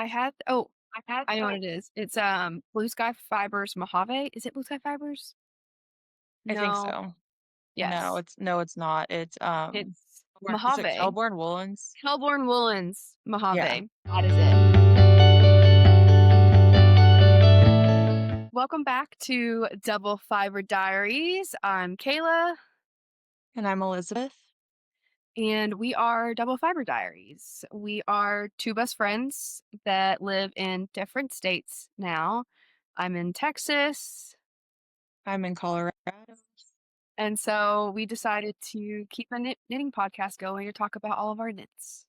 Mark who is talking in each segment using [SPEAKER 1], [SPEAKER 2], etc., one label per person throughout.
[SPEAKER 1] I know what it is. It's Blue Sky Fibers Mojave. Is it Blue Sky Fibers?
[SPEAKER 2] I think
[SPEAKER 1] No.
[SPEAKER 2] so. No,
[SPEAKER 1] Yes.
[SPEAKER 2] it's not. It's
[SPEAKER 1] It's
[SPEAKER 2] is it
[SPEAKER 1] Mojave.
[SPEAKER 2] Kelbourne Woolens?
[SPEAKER 1] Kelbourne Woolens
[SPEAKER 2] Yeah.
[SPEAKER 1] Mojave. That is it. Welcome back to Double Fiber Diaries. I'm Kayla,
[SPEAKER 2] And I'm Elizabeth.
[SPEAKER 1] and we are Double Fiber Diaries. We are two best friends that live in different states now. I'm in Texas,
[SPEAKER 2] I'm in Colorado.
[SPEAKER 1] and so we decided to keep a knitting podcast going to talk about all of our knits.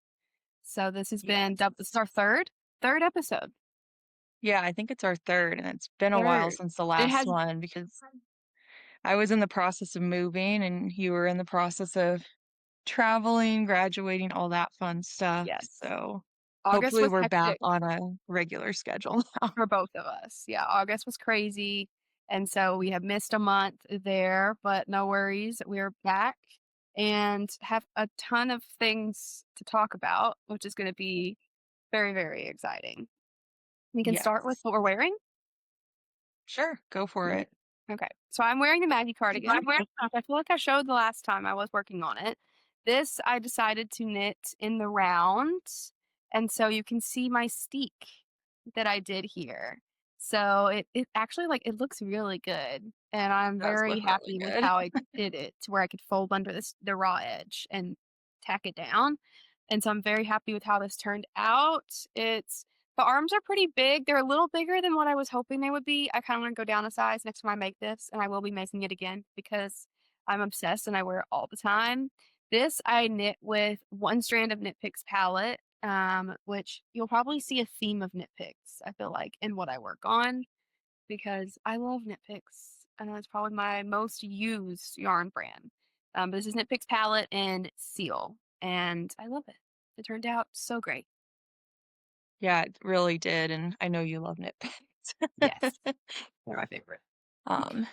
[SPEAKER 1] So this has been
[SPEAKER 2] Yes.
[SPEAKER 1] this is our third episode.
[SPEAKER 2] Yeah, I think it's our third, and it's been a while
[SPEAKER 1] Third.
[SPEAKER 2] since the
[SPEAKER 1] It
[SPEAKER 2] last
[SPEAKER 1] has
[SPEAKER 2] one because I was in the process of moving and you were in the process of traveling, graduating, all that fun stuff.
[SPEAKER 1] yes.
[SPEAKER 2] So
[SPEAKER 1] August
[SPEAKER 2] hopefully
[SPEAKER 1] was
[SPEAKER 2] we're back
[SPEAKER 1] hectic
[SPEAKER 2] on a regular schedule now.
[SPEAKER 1] for both of us. Yeah, August was crazy. And so we have missed a month there, but no worries. We're back and have a ton of things to talk about, which is going to be very, very exciting. We can start with
[SPEAKER 2] Yes.
[SPEAKER 1] what we're wearing.
[SPEAKER 2] Sure, go for
[SPEAKER 1] Yeah.
[SPEAKER 2] it.
[SPEAKER 1] Okay. So I'm wearing the Maggie cardigan. I feel like I showed the last time I was working on it. This I decided to knit in the round. And so you can see my steek that I did here. So it actually it looks really good. And I'm
[SPEAKER 2] It does
[SPEAKER 1] very
[SPEAKER 2] look really
[SPEAKER 1] happy with
[SPEAKER 2] good.
[SPEAKER 1] how I did it to where I could fold under the raw edge and tack it down. And so I'm very happy with how this turned out. The arms are pretty big. They're a little bigger than what I was hoping they would be. I kind of want to go down a size next time I make this, and I will be making it again because I'm obsessed and I wear it all the time. This I knit with one strand of Knit Picks palette, which you'll probably see a theme of Knit Picks, I feel like, in what I work on because I love Knit Picks. I know it's probably my most used yarn brand. But this is Knit Picks palette in Ciel, and I love it. It turned out so great.
[SPEAKER 2] Yeah, it really did, and I know you love knit
[SPEAKER 1] Yes,
[SPEAKER 2] picks.
[SPEAKER 1] they're my favorite.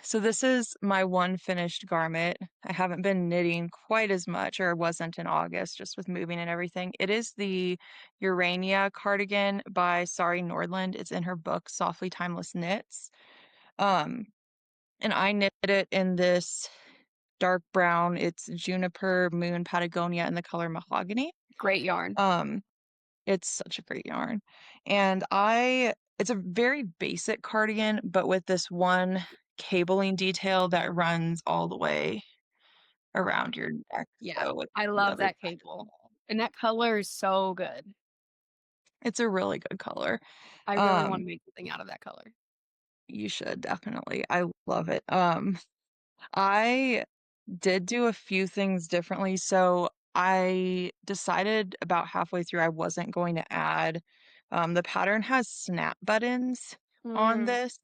[SPEAKER 2] So this is my one finished garment. I haven't been knitting quite as much, or wasn't in August, just with moving and everything. It is the Urania cardigan by Sari Nordlund. It's in her book, Softly Timeless Knits. Um, and I knit it in this dark brown. It's Juniper Moon Patagonia in the color Mahogany.
[SPEAKER 1] Great yarn.
[SPEAKER 2] Um, it's such a great yarn. And it's a very basic cardigan, but with this one cabling detail that runs all the way around your neck.
[SPEAKER 1] Yeah,
[SPEAKER 2] So it's
[SPEAKER 1] I
[SPEAKER 2] the
[SPEAKER 1] love
[SPEAKER 2] other
[SPEAKER 1] that
[SPEAKER 2] side of the
[SPEAKER 1] cable.
[SPEAKER 2] wall.
[SPEAKER 1] And that color is so good.
[SPEAKER 2] It's a really good color.
[SPEAKER 1] I really want to
[SPEAKER 2] Um,
[SPEAKER 1] make something out of that color.
[SPEAKER 2] you should definitely. I love it. I did do a few things differently. So I decided about halfway through I wasn't going to add, the pattern has snap buttons on
[SPEAKER 1] Mm,
[SPEAKER 2] this.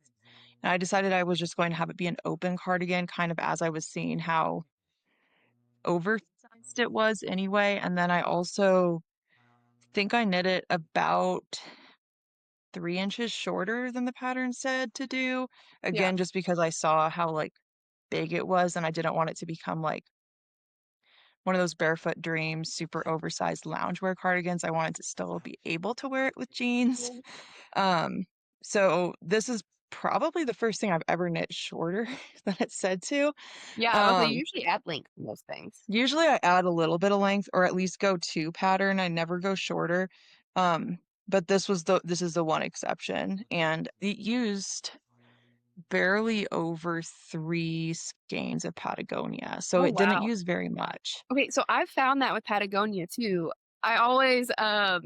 [SPEAKER 2] And I decided I was just going to have it be an open cardigan, kind of as I was seeing how oversized it was anyway. And then I also think I knit it about 3 inches shorter than the pattern said to do.
[SPEAKER 1] yeah.
[SPEAKER 2] Again, just because I saw how big it was and I didn't want it to become one of those barefoot dreams, super oversized loungewear cardigans. I wanted to still be able to wear it with jeans.
[SPEAKER 1] Mm.
[SPEAKER 2] Um, so this is probably the first thing I've ever knit shorter than it said to.
[SPEAKER 1] Yeah, I was they
[SPEAKER 2] Um,
[SPEAKER 1] usually add length in those things.
[SPEAKER 2] usually I add a little bit of length or at least go to pattern. I never go shorter. Um, but this is the one exception. And it used barely over 3 skeins of Patagonia. So
[SPEAKER 1] Oh
[SPEAKER 2] it didn't
[SPEAKER 1] wow.
[SPEAKER 2] use very much.
[SPEAKER 1] Okay, so I've found that with Patagonia too. I always buy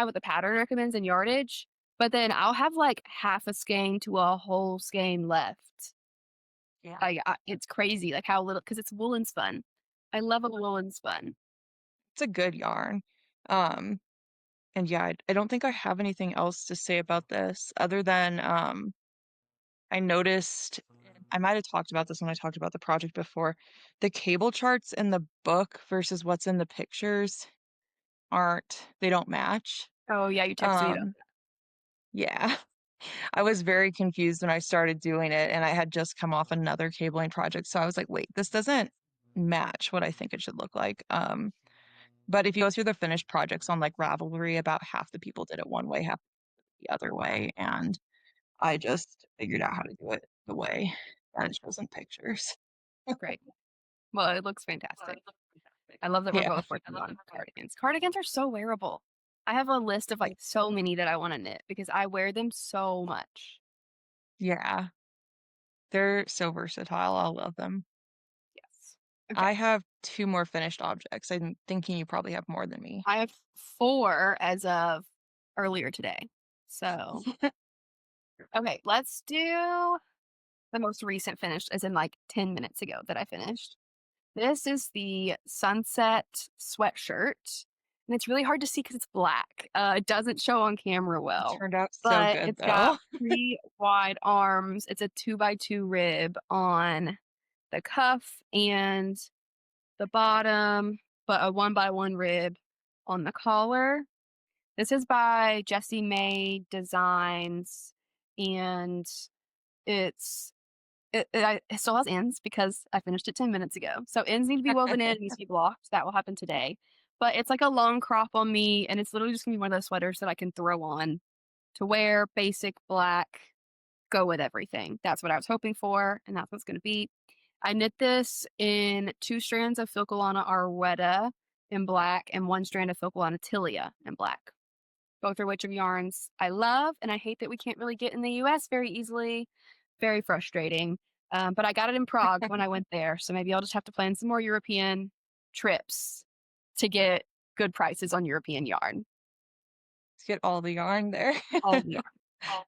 [SPEAKER 1] what the pattern recommends in yardage, but then I'll have like half a skein to a whole skein left.
[SPEAKER 2] Yeah.
[SPEAKER 1] It's crazy like how little because it's woolen spun. I love a woolen spun.
[SPEAKER 2] It's a good yarn. Um, and yeah, I don't think I have anything else to say about this other than I noticed I might have talked about this when I talked about the project before. The cable charts in the book versus what's in the pictures they don't match.
[SPEAKER 1] Oh yeah, you texted me about
[SPEAKER 2] Um, yeah. I was very confused when I started doing it and I had just come off another cabling project. So I was like, wait, this doesn't match what I think it should look like. But if you go through the finished projects on like Ravelry, about half the people did it one way, half the other way. And I just figured out how to do it the way that it shows in pictures.
[SPEAKER 1] Great. Well, it looks fantastic. I love that we're
[SPEAKER 2] Yeah.
[SPEAKER 1] both working on cardigans. Cardigans are so wearable. I have a list of like so many that I want to knit because I wear them so much.
[SPEAKER 2] Yeah. They're so versatile. I love them.
[SPEAKER 1] Yes. Okay.
[SPEAKER 2] I have two more finished objects. I'm thinking you probably have more than me.
[SPEAKER 1] I have 4 as of earlier today. So, okay, let's do the most recent finished, as in like 10 minutes ago that I finished. This is the Sunset Sweatshirt, and it's really hard to see because it's black. It doesn't show on camera
[SPEAKER 2] It
[SPEAKER 1] well,
[SPEAKER 2] turned out so
[SPEAKER 1] but
[SPEAKER 2] good
[SPEAKER 1] it's got
[SPEAKER 2] though.
[SPEAKER 1] pretty wide arms. It's a 2x2 rib on the cuff and the bottom, but a 1x1 rib on the collar. This is by Jessie Maed Designs, and it's it still has ends because I finished it 10 minutes ago. So ends need to be woven in, it needs to be blocked. That will happen today. But it's like a long crop on me, and it's literally just gonna be one of those sweaters that I can throw on to wear, basic black, go with everything. That's what I was hoping for, and that's what it's gonna be. I knit this in 2 strands of Filcolana Arwetta in black and 1 strand of Filcolana Tillia in black. Both are which of yarns I love, and I hate that we can't really get in the US very easily. Very frustrating. But I got it in Prague when I went there, so maybe I'll just have to plan some more European trips to get good prices on European yarn.
[SPEAKER 2] Let's get all the yarn there.
[SPEAKER 1] All the yarn.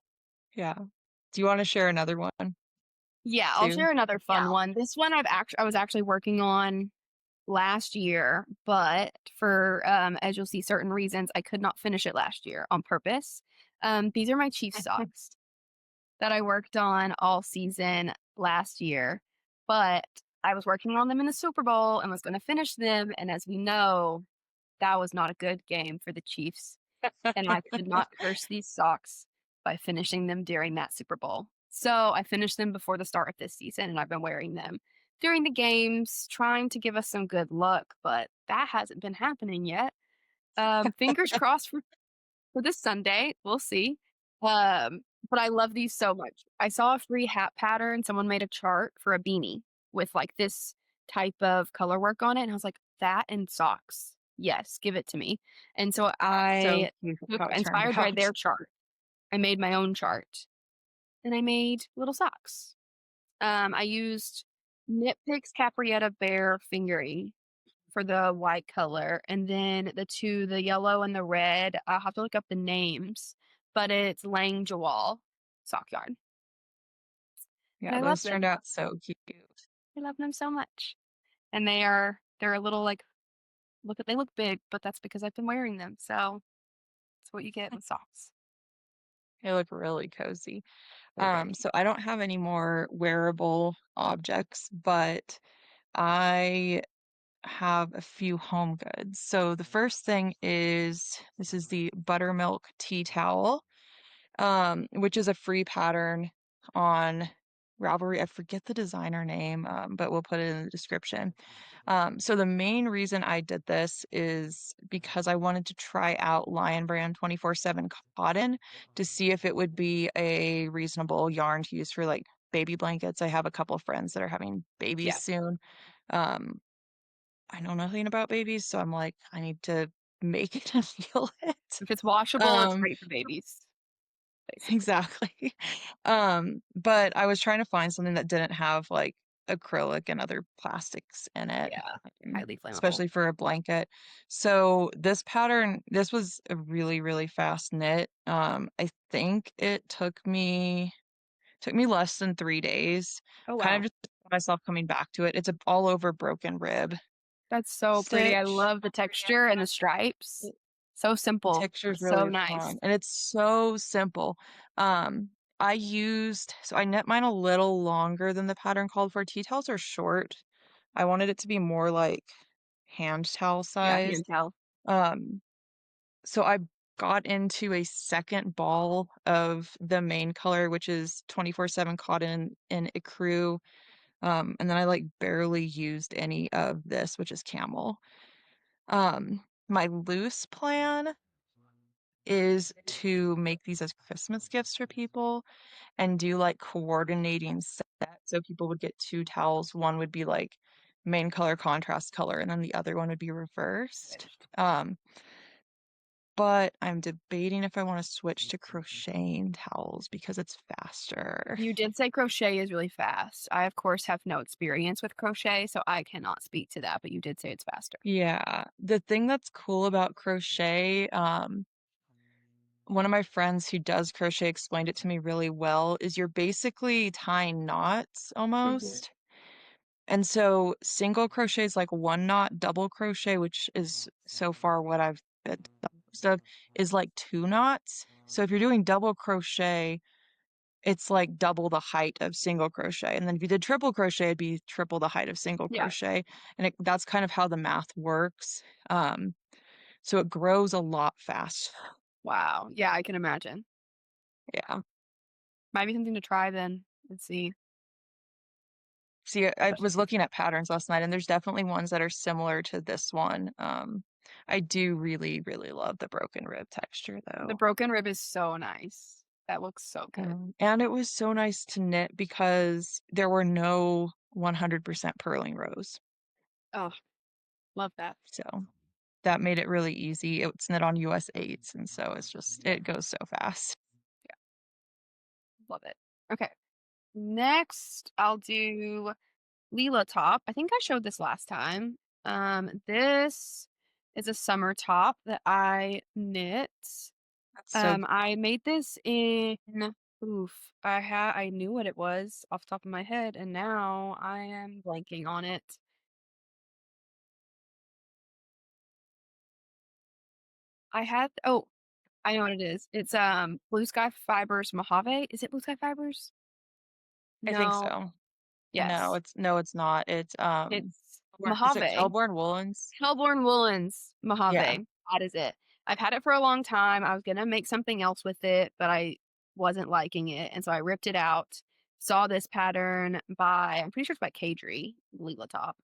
[SPEAKER 2] Yeah. Do you want to share another one
[SPEAKER 1] Yeah, I'll
[SPEAKER 2] too?
[SPEAKER 1] share another fun one. This one I was actually working on last year, but for as you'll see, certain reasons I could not finish it last year on purpose. These are my Chief socks that I worked on all season last year, but I was working on them in the Super Bowl and was going to finish them. And as we know, that was not a good game for the Chiefs. And I could not curse these socks by finishing them during that Super Bowl. So I finished them before the start of this season, and I've been wearing them during the games, trying to give us some good luck, but that hasn't been happening yet. Fingers crossed for this Sunday. We'll see. But I love these so much. I saw a free hat pattern. Someone made a chart for a beanie with like this type of color work on it. And I was like, that and socks. Yes, give it to me. And so
[SPEAKER 2] So
[SPEAKER 1] I
[SPEAKER 2] cute
[SPEAKER 1] took
[SPEAKER 2] how it turned
[SPEAKER 1] inspired by
[SPEAKER 2] out.
[SPEAKER 1] their chart. I made my own chart and I made little socks. I used Knit Picks Capretta Bear Fingering for the white color, and then the yellow and the red, I'll have to look up the names, but it's Lang Jawoll sock yarn, and
[SPEAKER 2] Yeah,
[SPEAKER 1] I love
[SPEAKER 2] those
[SPEAKER 1] them.
[SPEAKER 2] turned out so cute.
[SPEAKER 1] I love them so much, and they're a little like they look big, but that's because I've been wearing them. So it's what you get with socks.
[SPEAKER 2] They look really cozy.
[SPEAKER 1] They're very
[SPEAKER 2] So
[SPEAKER 1] cute.
[SPEAKER 2] I don't have any more wearable objects, but I have a few home goods. So the first thing is this is the Buttermilk tea towel, which is a free pattern on Ravelry. I forget the designer name, but we'll put it in the description. So the main reason I did this is because I wanted to try out Lion Brand 24/7 cotton to see if it would be a reasonable yarn to use for like baby blankets. I have a couple of friends that are having babies
[SPEAKER 1] Yeah,
[SPEAKER 2] soon. Um, I know nothing about babies, so I'm like, I need to make it and feel it.
[SPEAKER 1] if it's washable, it's
[SPEAKER 2] Um,
[SPEAKER 1] great for babies, basically.
[SPEAKER 2] exactly. But I was trying to find something that didn't have like acrylic and other plastics in it,
[SPEAKER 1] Yeah, highly flammable.
[SPEAKER 2] especially for a blanket. So this pattern, this was a really, really fast knit. I think it took me less than 3 days.
[SPEAKER 1] Oh
[SPEAKER 2] Kind of
[SPEAKER 1] wow,
[SPEAKER 2] just myself coming back to it. It's a all over broken rib
[SPEAKER 1] that's so pretty. I
[SPEAKER 2] stitch.
[SPEAKER 1] love the texture and the stripes. So
[SPEAKER 2] The
[SPEAKER 1] simple,
[SPEAKER 2] texture is
[SPEAKER 1] so
[SPEAKER 2] really
[SPEAKER 1] nice.
[SPEAKER 2] fun, and it's so simple. Um, I knit mine a little longer than the pattern called for. Tea towels are short. I wanted it to be more like hand towel
[SPEAKER 1] Yeah,
[SPEAKER 2] size.
[SPEAKER 1] hand towel.
[SPEAKER 2] Um, so I got into a second ball of the main color, which is 24/7 cotton in Ecru. And then I like barely used any of this, which is Camel. my loose plan is to make these as Christmas gifts for people and do like coordinating sets. So people would get two towels. One would be like main color, contrast color, and then the other one would be reversed. Um, but I'm debating if I want to switch to crocheting towels because it's faster.
[SPEAKER 1] You did say crochet is really fast. I, of course, have no experience with crochet, so I cannot speak to that, but you did say it's faster.
[SPEAKER 2] Yeah, the thing that's cool about crochet, one of my friends who does crochet explained it to me really well, is you're basically tying knots
[SPEAKER 1] Mhm.
[SPEAKER 2] almost. And so single crochet is like one knot, double crochet, which is so far what I've done most of, is like two knots. So if you're doing double crochet, it's like double the height of single crochet. And then if you did triple crochet, it'd be triple the height of single
[SPEAKER 1] Yeah.
[SPEAKER 2] crochet. And that's kind of how the math works. So it grows a lot fast.
[SPEAKER 1] Wow. Yeah, I can imagine.
[SPEAKER 2] Yeah.
[SPEAKER 1] Might be something to try then. Let's see.
[SPEAKER 2] See, I was
[SPEAKER 1] Especially
[SPEAKER 2] looking at patterns last night, and there's definitely ones that are similar to this one. I do really, really love the broken rib texture,
[SPEAKER 1] the
[SPEAKER 2] though.
[SPEAKER 1] broken rib is so nice. That looks so good.
[SPEAKER 2] And it was so nice to knit because there were no 100% purling rows.
[SPEAKER 1] Oh, love that.
[SPEAKER 2] So that made it really easy. It's knit on US 8s, and so it goes so fast.
[SPEAKER 1] Yeah, love it. Okay. Next, I'll do Leela top. I think I showed this last time. This is a summer top that I knit.
[SPEAKER 2] That's so
[SPEAKER 1] I made this in oof. I knew what it was off the top of my head, and now I am blanking on it. I know what it is. It's Blue Sky Fibers Mojave. Is it Blue Sky Fibers?
[SPEAKER 2] I think
[SPEAKER 1] No.
[SPEAKER 2] so.
[SPEAKER 1] Yes.
[SPEAKER 2] No, it's not. It's
[SPEAKER 1] It's
[SPEAKER 2] is it
[SPEAKER 1] Mojave.
[SPEAKER 2] Kelbourne Woolens?
[SPEAKER 1] Kelbourne Woolens
[SPEAKER 2] Yeah,
[SPEAKER 1] Mojave. That is it. I've had it for a long time. I was gonna make something else with it, but I wasn't liking it, and so I ripped it out. Saw this pattern by I'm pretty sure it's by Caidree, Leela top,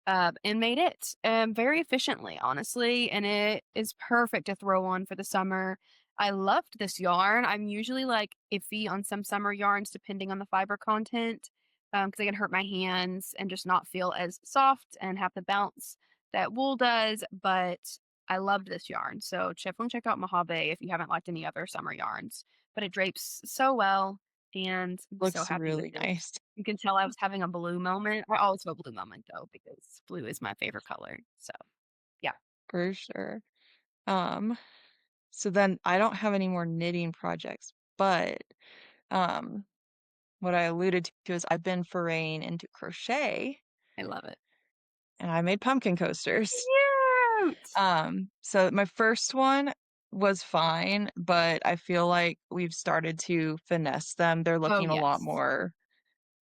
[SPEAKER 1] and made it very efficiently, honestly, and it is perfect to throw on for the summer. I loved this yarn. I'm usually like iffy on some summer yarns depending on the fiber content because they can hurt my hands and just not feel as soft and have the bounce that wool does, but I loved this yarn. So definitely check out Mojave if you haven't liked any other summer yarns. But it drapes so well, and I'm so
[SPEAKER 2] looks
[SPEAKER 1] happy with
[SPEAKER 2] really
[SPEAKER 1] it.
[SPEAKER 2] nice
[SPEAKER 1] You can tell I was having a blue moment. I always have a blue moment though, because blue is my favorite color. So yeah,
[SPEAKER 2] for sure. Um, so then I don't have any more knitting projects, but um, what I alluded to is I've been foraying into crochet
[SPEAKER 1] I love it.
[SPEAKER 2] and I made pumpkin coasters.
[SPEAKER 1] Cute.
[SPEAKER 2] So my first one was fine, but I feel like we've started to finesse them. They're
[SPEAKER 1] Oh
[SPEAKER 2] looking a lot
[SPEAKER 1] yes.
[SPEAKER 2] more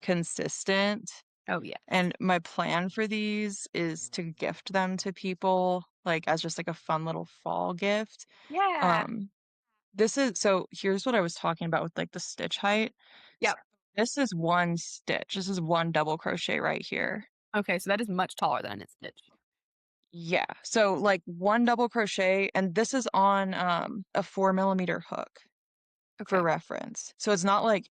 [SPEAKER 2] consistent.
[SPEAKER 1] Oh yes.
[SPEAKER 2] And my plan for these is to gift them to people, like as just like a fun little fall gift.
[SPEAKER 1] Yeah.
[SPEAKER 2] Um, here's what I was talking about with like the stitch height. So
[SPEAKER 1] Yep.
[SPEAKER 2] this is one stitch. This is one double crochet right here.
[SPEAKER 1] Okay, so that is much taller than its stitch.
[SPEAKER 2] Yeah. So like one double crochet, and this is on a 4 millimeter hook for
[SPEAKER 1] Okay.
[SPEAKER 2] reference. So it's not like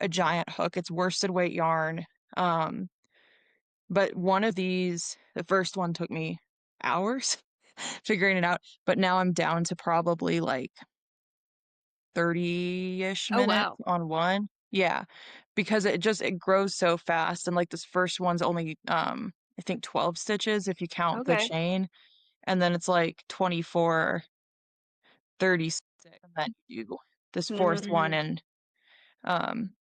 [SPEAKER 2] a giant hook. It's worsted weight yarn. Um, but one of these, the first one took me hours figuring it out, but now I'm down to probably like 30-ish
[SPEAKER 1] Oh
[SPEAKER 2] minutes
[SPEAKER 1] wow.
[SPEAKER 2] on one. Yeah, because it grows so fast, and like this first one's only I think 12 stitches if you count the
[SPEAKER 1] Okay.
[SPEAKER 2] chain, and then it's like 24, 36, and then you do this fourth one,
[SPEAKER 1] Mhm.
[SPEAKER 2] and um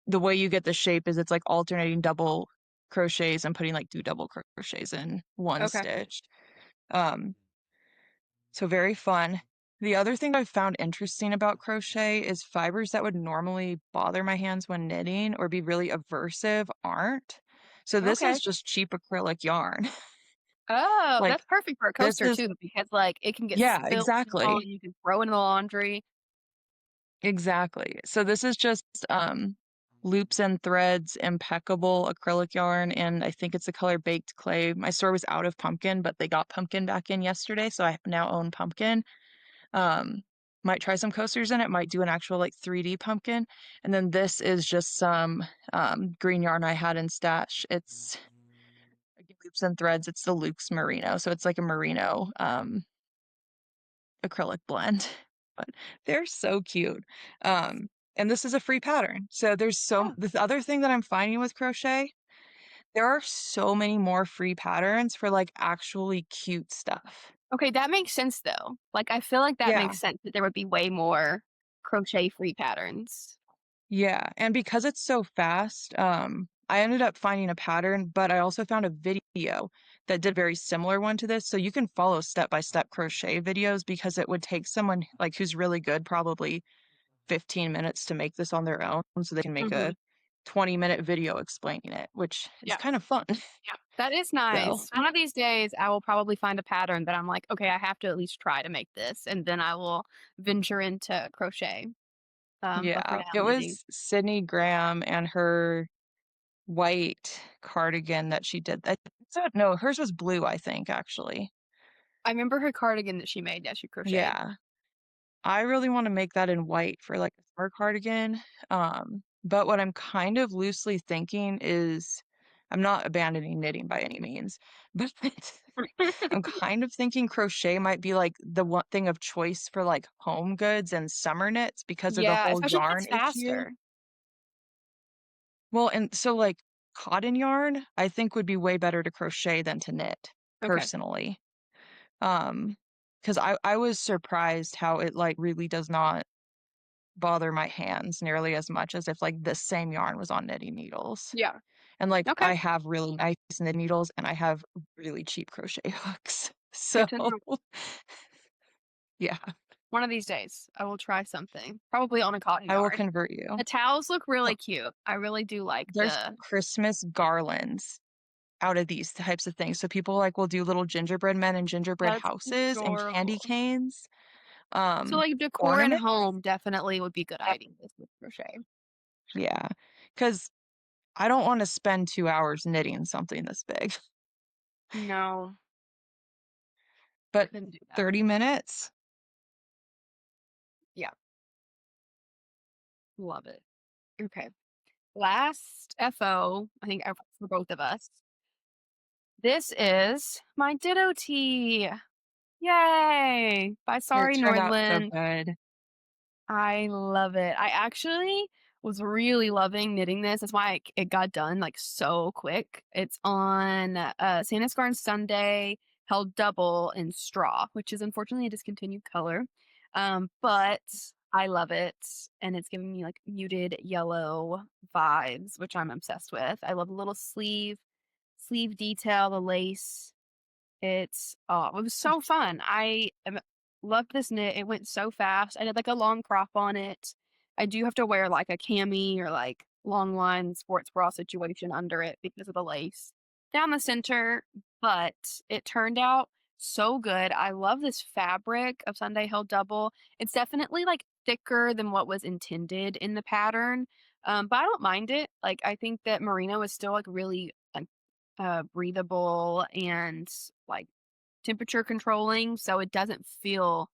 [SPEAKER 2] the way you get the shape is it's like alternating double crochets and putting like two double crochets in one
[SPEAKER 1] Okay.
[SPEAKER 2] stitch. Um, so very fun. The other thing I've found interesting about crochet is fibers that would normally bother my hands when knitting or be really aversive aren't. So this is
[SPEAKER 1] Okay.
[SPEAKER 2] just cheap acrylic yarn.
[SPEAKER 1] Oh,
[SPEAKER 2] Like
[SPEAKER 1] that's perfect for a
[SPEAKER 2] this
[SPEAKER 1] coaster
[SPEAKER 2] is,
[SPEAKER 1] too, because, like, it can get
[SPEAKER 2] yeah,
[SPEAKER 1] spilt on,
[SPEAKER 2] exactly.
[SPEAKER 1] you can throw in the laundry.
[SPEAKER 2] Exactly. So this is just loops and threads, impeccable acrylic yarn, and I think it's the color baked clay. My store was out of pumpkin, but they got pumpkin back in yesterday, so I now own pumpkin. Um, might try some coasters in it, might do an actual like 3D pumpkin. And then this is just some green yarn I had in stash. It's again, loops and threads. It's the Luke's Merino. So it's like a merino acrylic blend. But they're so cute. And this is a free pattern. So
[SPEAKER 1] Oh,
[SPEAKER 2] the other thing that I'm finding with crochet, there are so many more free patterns for like actually cute stuff.
[SPEAKER 1] okay, that makes sense though. Like, I feel like that
[SPEAKER 2] Yeah.
[SPEAKER 1] makes sense that there would be way more crochet free patterns.
[SPEAKER 2] Yeah, and because it's so fast, I ended up finding a pattern, but I also found a video that did a very similar one to this. So you can follow step-by-step crochet videos because it would take someone like who's really good, probably 15 minutes to make this on their own, so they can make
[SPEAKER 1] Mhm.
[SPEAKER 2] a 20-minute video explaining it, which is
[SPEAKER 1] Yeah.
[SPEAKER 2] kind of fun.
[SPEAKER 1] Yeah. That is
[SPEAKER 2] So,
[SPEAKER 1] nice. One of these days, I will probably find a pattern that I'm like, okay, I have to at least try to make this, and then I will venture into crochet. But for
[SPEAKER 2] yeah,
[SPEAKER 1] now,
[SPEAKER 2] it
[SPEAKER 1] knitting.
[SPEAKER 2] was Sydney Graham and her white cardigan that she did. No, hers was blue, I think, actually.
[SPEAKER 1] I remember her cardigan that she made that she crocheted.
[SPEAKER 2] Yeah. I really wanna make that in white for, like, a summer cardigan, but what I'm kind of loosely thinking is I'm not abandoning knitting by any means, but I'm kind of thinking crochet might be, like, the one thing of choice for, like, home goods and summer knits because of the
[SPEAKER 1] Yeah,
[SPEAKER 2] whole
[SPEAKER 1] especially if
[SPEAKER 2] yarn
[SPEAKER 1] it's
[SPEAKER 2] issue.
[SPEAKER 1] faster.
[SPEAKER 2] Well, and so, like, cotton yarn, I think would be way better to crochet than to knit,
[SPEAKER 1] Okay.
[SPEAKER 2] personally. Um, because I was surprised how it, like, really does not bother my hands nearly as much as if, like, the same yarn was on knitting needles.
[SPEAKER 1] Yeah.
[SPEAKER 2] And, like,
[SPEAKER 1] Okay.
[SPEAKER 2] I have really nice knitting needles, and I have really cheap crochet hooks. So,
[SPEAKER 1] Good to know.
[SPEAKER 2] yeah,
[SPEAKER 1] One of these days, I will try something, probably on a cotton
[SPEAKER 2] I will
[SPEAKER 1] yarn.
[SPEAKER 2] convert you.
[SPEAKER 1] The towels look
[SPEAKER 2] Oh,
[SPEAKER 1] really cute. I really do like
[SPEAKER 2] there's
[SPEAKER 1] the
[SPEAKER 2] Christmas garlands out of these types of things. So people, like, will do little gingerbread men and gingerbread
[SPEAKER 1] that's
[SPEAKER 2] houses and candy
[SPEAKER 1] adorable.
[SPEAKER 2] canes,
[SPEAKER 1] So, like, decor and
[SPEAKER 2] ornaments.
[SPEAKER 1] home definitely would be good ideas with crochet.
[SPEAKER 2] Yeah, because I don't wanna spend 2 hours knitting something this big,
[SPEAKER 1] No,
[SPEAKER 2] but
[SPEAKER 1] couldn't do that.
[SPEAKER 2] 30 minutes?
[SPEAKER 1] Yeah, love it. Okay. Last FO, I think for both of us. This is my Ditto tee. Yay! By
[SPEAKER 2] It
[SPEAKER 1] Sari
[SPEAKER 2] turned out so
[SPEAKER 1] Nordlund.
[SPEAKER 2] good.
[SPEAKER 1] I love it. I actually was really loving knitting this. That's why it got done like so quick. It's on Sandnes Garn Sunday, held double in straw, which is unfortunately a discontinued color. But I love it, and it's giving me like muted yellow vibes, which I'm obsessed with. I love the little sleeve detail, the lace. It was so fun. Loved this knit. It went so fast. I did like a long crop on it. I do have to wear like a cami or like long line sports bra situation under it because of the lace down the center, but it turned out so good. I love this fabric of Sunday Held Double. It's definitely like thicker than what was intended in the pattern. But I don't mind it. Like I think that merino is still like really breathable and like temperature controlling, so it doesn't feel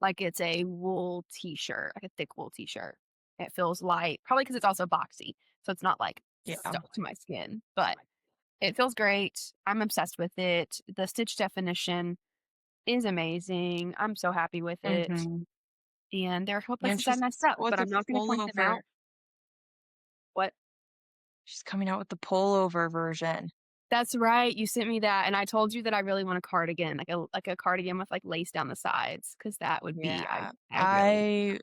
[SPEAKER 1] like it's a wool t-shirt, like a thick wool t-shirt. It feels light, probably because it's also boxy, so it's not like
[SPEAKER 2] Yeah.
[SPEAKER 1] stuck to my skin, but it feels great. I'm obsessed with it. The stitch definition is amazing. I'm so happy with it.
[SPEAKER 2] Mhm.
[SPEAKER 1] And there are a couple
[SPEAKER 2] And
[SPEAKER 1] places I
[SPEAKER 2] she's
[SPEAKER 1] messed up,
[SPEAKER 2] with
[SPEAKER 1] but
[SPEAKER 2] the
[SPEAKER 1] I'm not going to point them
[SPEAKER 2] pullover.
[SPEAKER 1] out. What?
[SPEAKER 2] She's coming out with the pullover version.
[SPEAKER 1] That's right. You sent me that, and I told you that I really want a cardigan, like a cardigan with like lace down the sides, because that would be
[SPEAKER 2] Yeah.
[SPEAKER 1] I really
[SPEAKER 2] I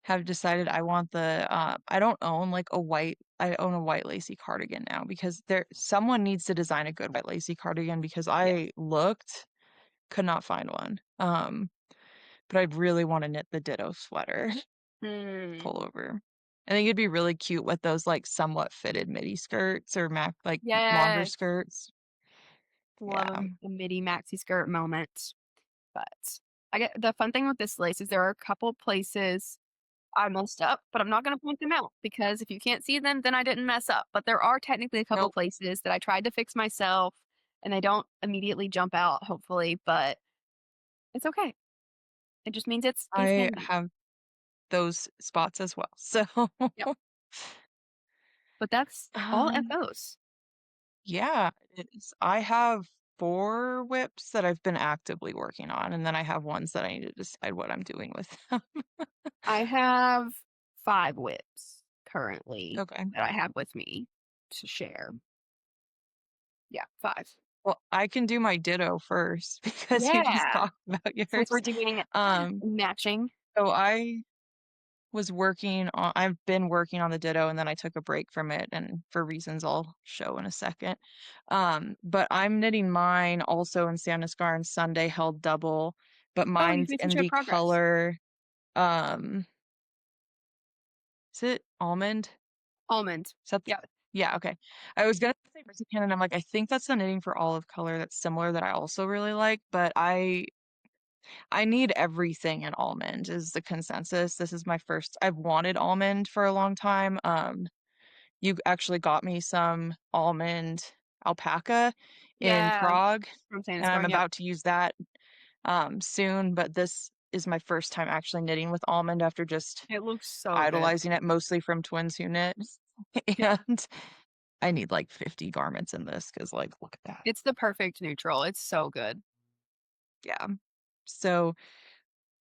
[SPEAKER 2] have decided I want I don't own like a white I own a white lacy cardigan now because someone needs to design a good white lacy cardigan because
[SPEAKER 1] yeah.
[SPEAKER 2] I looked, could not find one. But I really want to knit the Ditto sweater
[SPEAKER 1] Mm.
[SPEAKER 2] pullover. I think it'd be really cute with those like somewhat fitted midi skirts or like longer
[SPEAKER 1] Yes.
[SPEAKER 2] skirts.
[SPEAKER 1] Love
[SPEAKER 2] Yeah.
[SPEAKER 1] a midi maxi skirt moment. But I get the fun thing with this lace is there are a couple places I messed up, but I'm not gonna point them out because if you can't see them, then I didn't mess up. But there are technically a couple
[SPEAKER 2] Nope.
[SPEAKER 1] places that I tried to fix myself and they don't immediately jump out, hopefully, but it's okay. It just means it's
[SPEAKER 2] I
[SPEAKER 1] handy.
[SPEAKER 2] have those spots as well. So,
[SPEAKER 1] Yep. But that's all
[SPEAKER 2] um,
[SPEAKER 1] FOs.
[SPEAKER 2] yeah, it is. I have 4 whips that I've been actively working on, and then I have ones that I need to decide what I'm doing with them.
[SPEAKER 1] I have 5 whips currently
[SPEAKER 2] Okay.
[SPEAKER 1] that I have with me to share. Yeah, 5.
[SPEAKER 2] Well, I can do my ditto first because you just
[SPEAKER 1] Yeah,
[SPEAKER 2] talked about
[SPEAKER 1] since we're
[SPEAKER 2] yours.
[SPEAKER 1] doing
[SPEAKER 2] Um,
[SPEAKER 1] matching.
[SPEAKER 2] so I've been working on the ditto and then I took a break from it and for reasons I'll show in a second. But I'm knitting mine also in Sandnes Garn Sunday held double, but
[SPEAKER 1] Oh, you've
[SPEAKER 2] mine's
[SPEAKER 1] made
[SPEAKER 2] in
[SPEAKER 1] such good
[SPEAKER 2] the
[SPEAKER 1] progress.
[SPEAKER 2] color, um, is it almond?
[SPEAKER 1] Almond.
[SPEAKER 2] Is that
[SPEAKER 1] Yeah,
[SPEAKER 2] yeah, okay. I was gonna say Mexican, and I'm like, I think that's the knitting for olive color that's similar that I also really like, but I need everything in almond is the consensus. This is my first I've wanted almond for a long time. You actually got me some almond alpaca in
[SPEAKER 1] yeah,
[SPEAKER 2] Prague,
[SPEAKER 1] from
[SPEAKER 2] and
[SPEAKER 1] Sandnes
[SPEAKER 2] I'm
[SPEAKER 1] Garden, yep.
[SPEAKER 2] about to use that soon, but this is my first time actually knitting with almond after just
[SPEAKER 1] It looks so good.
[SPEAKER 2] idolizing it mostly from Twins Who Knit.
[SPEAKER 1] Yeah,
[SPEAKER 2] And I need like 50 garments in this because, like, look at that.
[SPEAKER 1] it's the perfect neutral. It's so good.
[SPEAKER 2] Yeah. So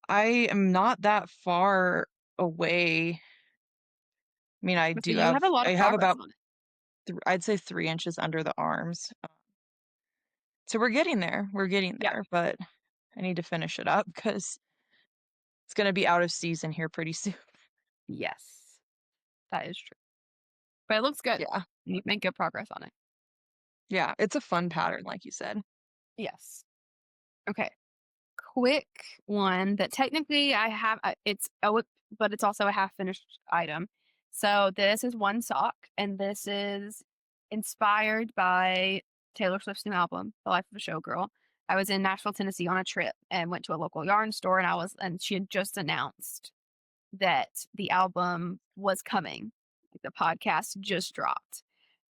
[SPEAKER 2] I am not that far away. I mean,
[SPEAKER 1] But so you have a lot
[SPEAKER 2] I
[SPEAKER 1] of
[SPEAKER 2] have
[SPEAKER 1] progress
[SPEAKER 2] about,
[SPEAKER 1] on it.
[SPEAKER 2] I'd say 3 inches under the arms. So we're getting there. We're getting
[SPEAKER 1] Yep.
[SPEAKER 2] there, but I need to finish it up because it's going to be out of season here pretty soon.
[SPEAKER 1] Yes, that is true. But it looks good.
[SPEAKER 2] Yeah.
[SPEAKER 1] You've made good progress on it.
[SPEAKER 2] Yeah. It's a fun pattern, like you said.
[SPEAKER 1] Yes. Okay. Quick one that technically I have, it's but it's also a half finished item. So this is one sock, and this is inspired by Taylor Swift's new album, The Life of a Showgirl. I was in Nashville, Tennessee on a trip and went to a local yarn store, and and she had just announced that the album was coming. Like the podcast just dropped.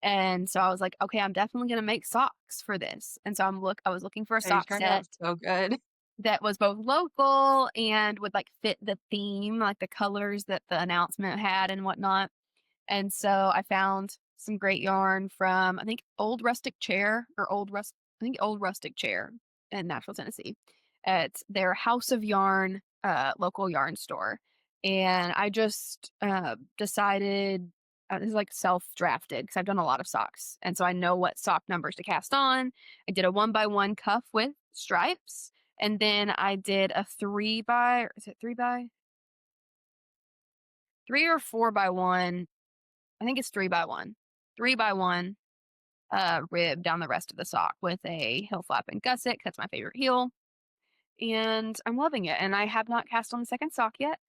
[SPEAKER 1] And so I was like, okay, I'm definitely gonna make socks for this. And so I was looking for a
[SPEAKER 2] They
[SPEAKER 1] sock
[SPEAKER 2] turned out
[SPEAKER 1] set
[SPEAKER 2] so good.
[SPEAKER 1] that was both local and would like fit the theme, like the colors that the announcement had and whatnot. And so I found some great yarn from I think Old Rustic Chair in Nashville, Tennessee. It's their House of Yarn local yarn store. And I just decided this is like self drafted because I've done a lot of socks. And so I know what sock numbers to cast on. I did a 1x1 cuff with stripes. And then I did a 3 or 4x1. I think it's 3x1. 3x1 rib down the rest of the sock with a heel flap and gusset. That's my favorite heel. And I'm loving it. And I have not cast on the second sock yet,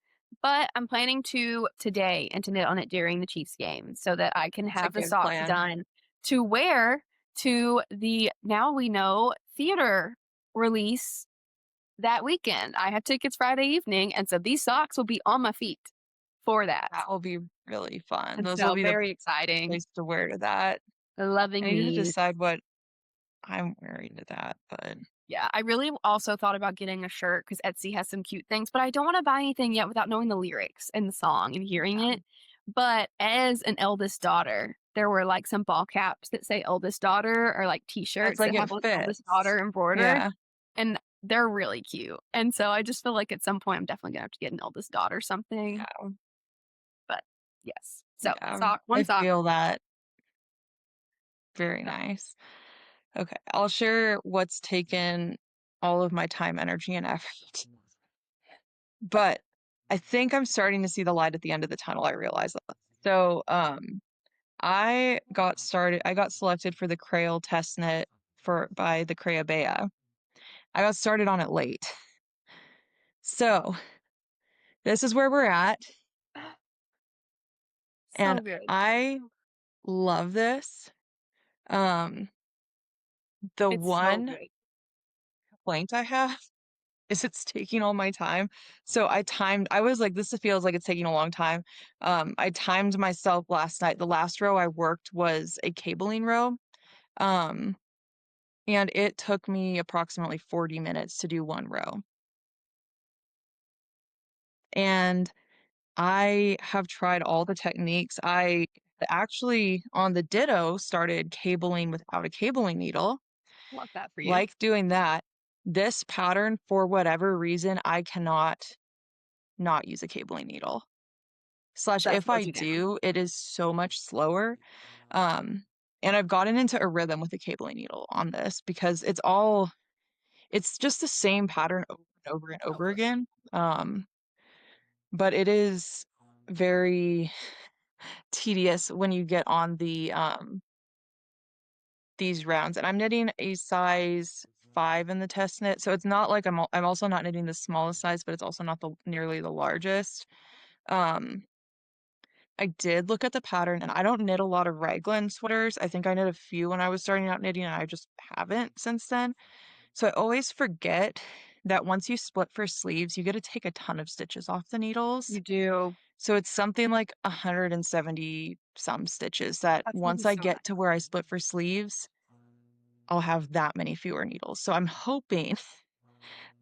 [SPEAKER 1] but I'm planning to today and to knit on it during the Chiefs game so that I can
[SPEAKER 2] It's a
[SPEAKER 1] have the
[SPEAKER 2] good
[SPEAKER 1] socks
[SPEAKER 2] plan.
[SPEAKER 1] done to wear to the now we know theater release that weekend. I have tickets Friday evening, and so these socks will be on my feet for that.
[SPEAKER 2] That will be really fun.
[SPEAKER 1] And
[SPEAKER 2] Those will
[SPEAKER 1] so
[SPEAKER 2] be the
[SPEAKER 1] very exciting.
[SPEAKER 2] place to wear to that. I
[SPEAKER 1] Loving
[SPEAKER 2] need to
[SPEAKER 1] these.
[SPEAKER 2] decide what I'm wearing to that, but
[SPEAKER 1] Yeah, I really also thought about getting a shirt because Etsy has some cute things, but I don't want to buy anything yet without knowing the lyrics and the song and hearing
[SPEAKER 2] yeah.
[SPEAKER 1] it. But as an eldest daughter, there were like some ball caps that say eldest daughter or like
[SPEAKER 2] It's
[SPEAKER 1] t-shirts
[SPEAKER 2] like
[SPEAKER 1] that
[SPEAKER 2] it
[SPEAKER 1] have like eldest
[SPEAKER 2] fits.
[SPEAKER 1] daughter embroidered,
[SPEAKER 2] Yeah.
[SPEAKER 1] and they're really cute. And so I just feel like at some point I'm definitely gonna have to get an eldest daughter something.
[SPEAKER 2] Yeah.
[SPEAKER 1] But yes. So
[SPEAKER 2] Yeah.
[SPEAKER 1] sock,
[SPEAKER 2] I
[SPEAKER 1] one sock.
[SPEAKER 2] feel that. Very
[SPEAKER 1] Yeah.
[SPEAKER 2] nice. Okay. I'll share what's taken all of my time, energy, and effort. But I think I'm starting to see the light at the end of the tunnel. I realize that. So, I got selected for the Crail test knit by the Creabea. I got started on it late. So this is where we're at. And
[SPEAKER 1] So good.
[SPEAKER 2] I love this. Um, the
[SPEAKER 1] It's so
[SPEAKER 2] one
[SPEAKER 1] good.
[SPEAKER 2] complaint I have is it's taking all my time. So I was like, this feels like it's taking a long time. I timed myself last night. The last row I worked was a cabling row. Um, and it took me approximately 40 minutes to do one row. And I have tried all the techniques. I actually on the Ditto started cabling without a cabling needle,
[SPEAKER 1] Love that for you.
[SPEAKER 2] like doing that. This pattern, for whatever reason, I cannot not use a cabling needle. Slash,
[SPEAKER 1] That
[SPEAKER 2] if
[SPEAKER 1] slows
[SPEAKER 2] I
[SPEAKER 1] you down.
[SPEAKER 2] do, it is so much slower. Um, and I've gotten into a rhythm with the cabling needle on this because it's just the same pattern over and over and over
[SPEAKER 1] Hopefully.
[SPEAKER 2] again. But it is very tedious when you get on these rounds. And I'm knitting a size 5 in the test knit, so it's not like I'm also not knitting the smallest size, but it's also not the nearly the largest. Um, I did look at the pattern, and I don't knit a lot of raglan sweaters. I think I knit a few when I was starting out knitting, and I just haven't since then. So I always forget that once you split for sleeves, you get to take a ton of stitches off the needles.
[SPEAKER 1] You do.
[SPEAKER 2] So it's something like 170 some stitches that
[SPEAKER 1] That's gonna be
[SPEAKER 2] once I
[SPEAKER 1] so
[SPEAKER 2] get to
[SPEAKER 1] nice.
[SPEAKER 2] where I split for sleeves, I'll have that many fewer needles. So I'm hoping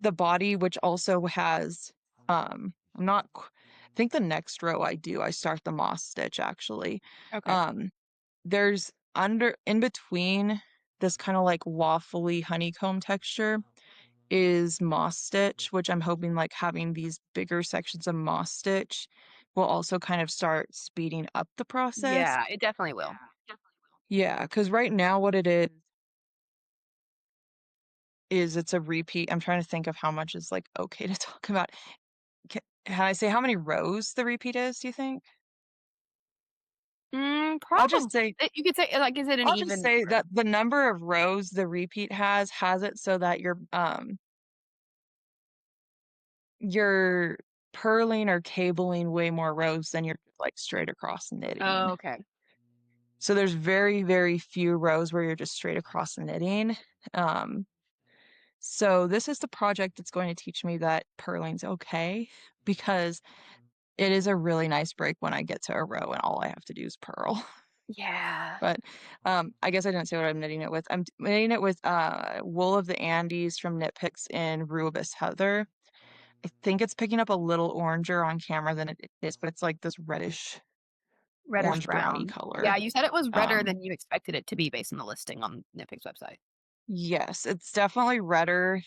[SPEAKER 2] the body, which also has, I'm not, I think the next row I start the moss stitch actually.
[SPEAKER 1] Okay.
[SPEAKER 2] Um, there's in between this kind of like waffly honeycomb texture is moss stitch, which I'm hoping like having these bigger sections of moss stitch will also kind of start speeding up the process.
[SPEAKER 1] Yeah, it definitely will.
[SPEAKER 2] Yeah, because right now what it is it's a repeat. I'm trying to think of how much is like okay to talk about. Can I say how many rows the repeat is, do you think? I'll just
[SPEAKER 1] Probably.
[SPEAKER 2] say
[SPEAKER 1] You could say, like, is it an
[SPEAKER 2] I'll just
[SPEAKER 1] even
[SPEAKER 2] say
[SPEAKER 1] number?
[SPEAKER 2] that the number of rows the repeat has it so that you're purling or cabling way more rows than you're like straight across knitting.
[SPEAKER 1] Oh, okay.
[SPEAKER 2] So there's very, very few rows where you're just straight across knitting. Um, so this is the project that's going to teach me that purling's okay because it is a really nice break when I get to a row and all I have to do is purl.
[SPEAKER 1] Yeah.
[SPEAKER 2] But I guess I didn't say what I'm knitting it with. I'm knitting it with Wool of the Andes from Knit Picks in Rubus Heather. I think it's picking up a little oranger on camera than it is, but it's like this reddish
[SPEAKER 1] Reddish
[SPEAKER 2] orange browny
[SPEAKER 1] brown. Yeah,
[SPEAKER 2] color.
[SPEAKER 1] you said it was redder
[SPEAKER 2] Um,
[SPEAKER 1] than you expected it to be based on the listing on Nitpic's website.
[SPEAKER 2] yes, it's definitely redder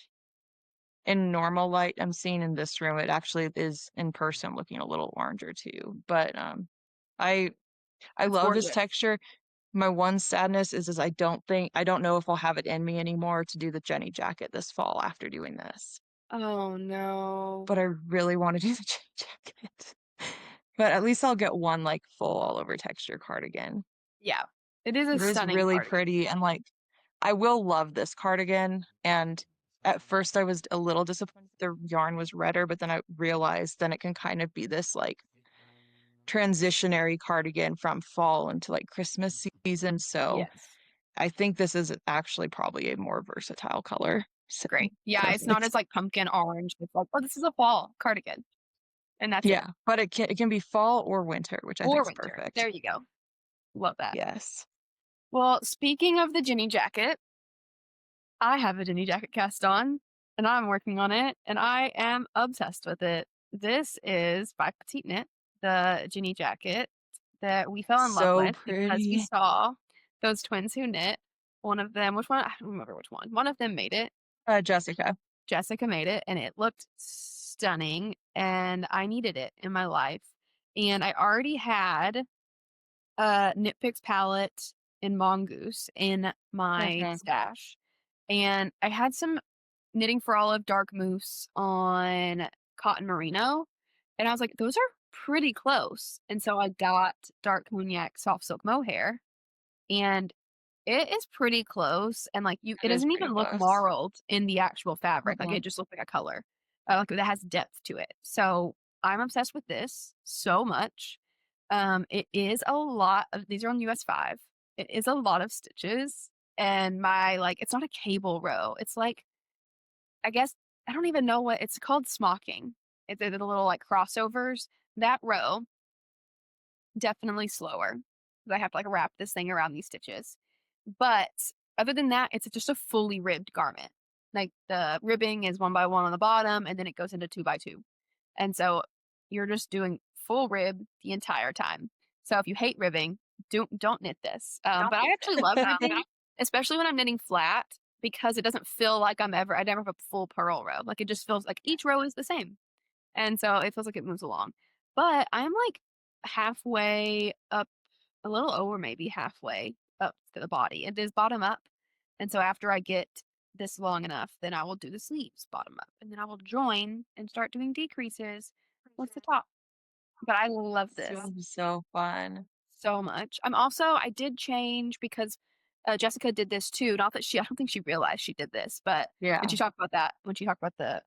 [SPEAKER 2] in normal light. I'm seeing in this room, it actually is in person looking a little oranger too. But I I
[SPEAKER 1] It's
[SPEAKER 2] love this
[SPEAKER 1] gorgeous.
[SPEAKER 2] texture. My one sadness is I don't know if I'll have it in me anymore to do the Jenny jacket this fall after doing this.
[SPEAKER 1] Oh, no.
[SPEAKER 2] But I really want to do the Jenny jacket. But at least I'll get one like full all over texture cardigan.
[SPEAKER 1] Yeah. It is a
[SPEAKER 2] It is
[SPEAKER 1] stunning
[SPEAKER 2] really
[SPEAKER 1] cardigan.
[SPEAKER 2] pretty and like I will love this cardigan. And at first I was a little disappointed the yarn was redder, but then I realized then it can kind of be this like transitionary cardigan from fall into like Christmas season. So
[SPEAKER 1] Yes.
[SPEAKER 2] I think this is actually probably a more versatile color. So
[SPEAKER 1] Great. Yeah, it's not
[SPEAKER 2] perfect.
[SPEAKER 1] as, like, pumpkin orange. It's like, "Oh, this is a fall cardigan," and that's it.
[SPEAKER 2] Yeah, but it can be fall or winter, which I think
[SPEAKER 1] Or
[SPEAKER 2] is
[SPEAKER 1] winter.
[SPEAKER 2] perfect.
[SPEAKER 1] There you go. Love that.
[SPEAKER 2] Yes.
[SPEAKER 1] Well, speaking of the Ginny jacket, I have a Ginny jacket cast on, and I'm working on it, and I am obsessed with it. This is by Petite Knit, the Ginny jacket that we fell in love
[SPEAKER 2] So
[SPEAKER 1] with because we
[SPEAKER 2] pretty.
[SPEAKER 1] saw those twins who knit. One of them, which one? I don't remember which one. One of them made it.
[SPEAKER 2] Jessica.
[SPEAKER 1] Jessica made it, and it looked stunning, and I needed it in my life. And I already had a Knit Picks palette in Mongoose in my
[SPEAKER 2] Mhm.
[SPEAKER 1] stash, and I had some Knitting for Olive Dark Moose on Cotton Merino, and I was like, "Those are pretty close." And so I got Dark Cognac Soft Silk Mohair, and it is pretty close, and, like, you it
[SPEAKER 2] It is
[SPEAKER 1] doesn't
[SPEAKER 2] pretty
[SPEAKER 1] even look
[SPEAKER 2] close.
[SPEAKER 1] marled in the actual fabric, like,
[SPEAKER 2] Mhm.
[SPEAKER 1] it just looks like a color, like, it has depth to it. So, I'm obsessed with this so much. It is a lot of these are on US 5. It is a lot of stitches, and my, like it's not a cable row, it's like I guess I don't even know what it's called smocking. It's the little like crossovers. That row, definitely slower. 'Cause I have to like wrap this thing around these stitches. But other than that, it's just a fully ribbed garment. Like the ribbing is one by one on the bottom and then it goes into two by two. And so you're just doing full rib the entire time. So if you hate ribbing, don't knit this. But I actually love ribbing, especially when I'm knitting flat because it doesn't feel like I never have a full purl row. Like it just feels like each row is the same. And so it feels like it moves along. But I'm like halfway up, a little over maybe halfway up to the body. It is bottom up. And so after I get this long enough, then I will do the sleeves bottom up. And then I will join and start doing decreases once the top. But I love
[SPEAKER 2] It's gonna
[SPEAKER 1] this
[SPEAKER 2] be so fun.
[SPEAKER 1] so much. I did change because Jessica did this too. Not that I don't think she realized she did this, but when
[SPEAKER 2] Yeah,
[SPEAKER 1] she talked about that, when she talked about the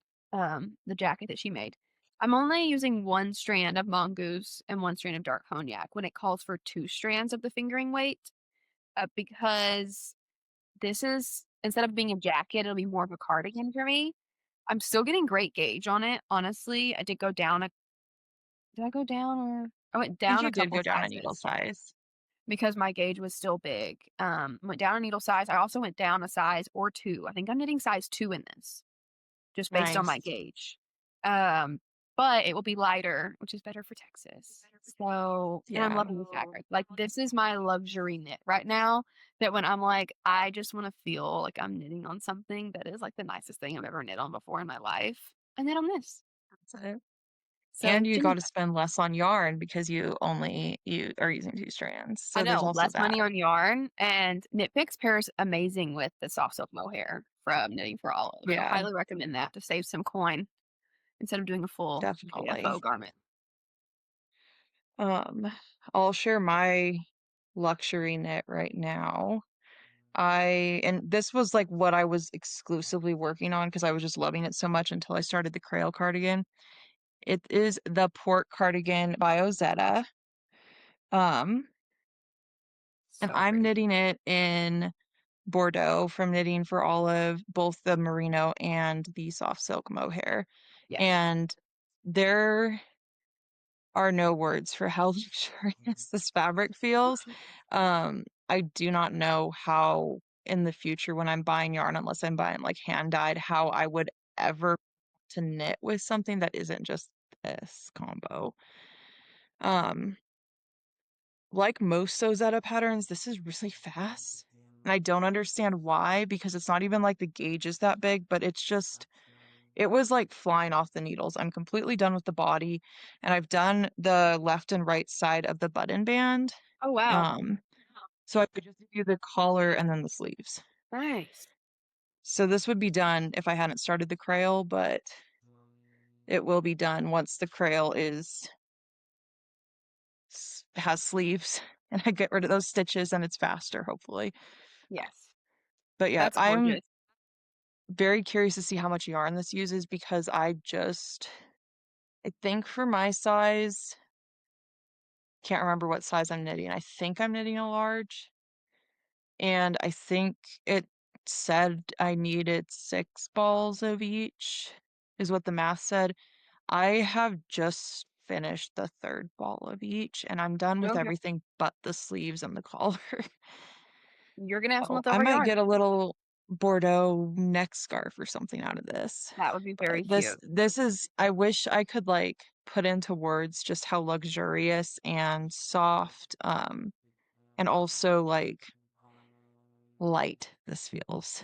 [SPEAKER 1] jacket that she made, I'm only using one strand of mongoose and one strand of dark cognac when it calls for two strands of the fingering weight, because this is instead of being a jacket, it'll be more of a cardigan for me. I'm still getting great gauge on it. Honestly, I did go down a. Did I go down or I went
[SPEAKER 2] I think
[SPEAKER 1] down
[SPEAKER 2] you
[SPEAKER 1] a
[SPEAKER 2] did
[SPEAKER 1] couple
[SPEAKER 2] go down a needle
[SPEAKER 1] sizes
[SPEAKER 2] size.
[SPEAKER 1] because my gauge was still big. Went down a needle size. I also went down a size or two. I think I'm knitting size two in this, just based on my
[SPEAKER 2] Nice.
[SPEAKER 1] gauge. Um, but it will be lighter, which is better for Texas. So, and I'm
[SPEAKER 2] Yeah.
[SPEAKER 1] loving the fabric. Like this is my luxury knit right now. That when I'm like, I just want to feel like I'm knitting on something that is like the nicest thing I've ever knit on before in my life, and then on this.
[SPEAKER 2] That's it.
[SPEAKER 1] So
[SPEAKER 2] And you got to
[SPEAKER 1] Juniper.
[SPEAKER 2] spend less on yarn because you are using two strands.
[SPEAKER 1] I
[SPEAKER 2] So there's
[SPEAKER 1] know,
[SPEAKER 2] also
[SPEAKER 1] less
[SPEAKER 2] that.
[SPEAKER 1] money on yarn, and Knit Picks pairs amazing with the soft silk mohair from Knitting for Olive. So
[SPEAKER 2] Yeah,
[SPEAKER 1] highly recommend that to save some coin instead of doing a full
[SPEAKER 2] definitely.
[SPEAKER 1] KFO garment.
[SPEAKER 2] Um, I'll share my luxury knit right now. And this was like what I was exclusively working on because I was just loving it so much until I started the Crail cardigan. It is the Port Cardigan by Ozetta. Um, and
[SPEAKER 1] So
[SPEAKER 2] I'm
[SPEAKER 1] pretty.
[SPEAKER 2] knitting it in Bordeaux from Knitting for Olive, both the merino and the soft silk mohair.
[SPEAKER 1] Yes.
[SPEAKER 2] And there are no words for how luxurious this fabric feels. I do not know how in the future when I'm buying yarn, unless I'm buying like hand dyed, how I would ever to knit with something that isn't just this combo. Um, like most Sozetta patterns, this is really fast. And I don't understand why, because it's not even like the gauge is that big, but it's just, it was like flying off the needles. I'm completely done with the body, and I've done the left and right side of the button band.
[SPEAKER 1] Oh wow.
[SPEAKER 2] Um, so I could just do the collar and then the sleeves.
[SPEAKER 1] Nice.
[SPEAKER 2] So this would be done if I hadn't started the crayon, but it will be done once the crayon has sleeves and I get rid of those stitches and it's faster, hopefully.
[SPEAKER 1] Yes.
[SPEAKER 2] But yeah,
[SPEAKER 1] That's
[SPEAKER 2] I'm
[SPEAKER 1] gorgeous.
[SPEAKER 2] very curious to see how much yarn this uses because I think for my size, can't remember what size I'm knitting. I think I'm knitting a large, and I think it said I needed 6 balls of each, is what the math said. I have just finished the third ball of each, and I'm done with
[SPEAKER 1] Okay.
[SPEAKER 2] everything but the sleeves and the collar.
[SPEAKER 1] You're gonna have some
[SPEAKER 2] Oh, I
[SPEAKER 1] leftover
[SPEAKER 2] might
[SPEAKER 1] yarn.
[SPEAKER 2] get a little Bordeaux neck scarf or something out of this.
[SPEAKER 1] That would be
[SPEAKER 2] But
[SPEAKER 1] very
[SPEAKER 2] this
[SPEAKER 1] cute.
[SPEAKER 2] this is I wish I could like put into words just how luxurious and soft and also like light this feels.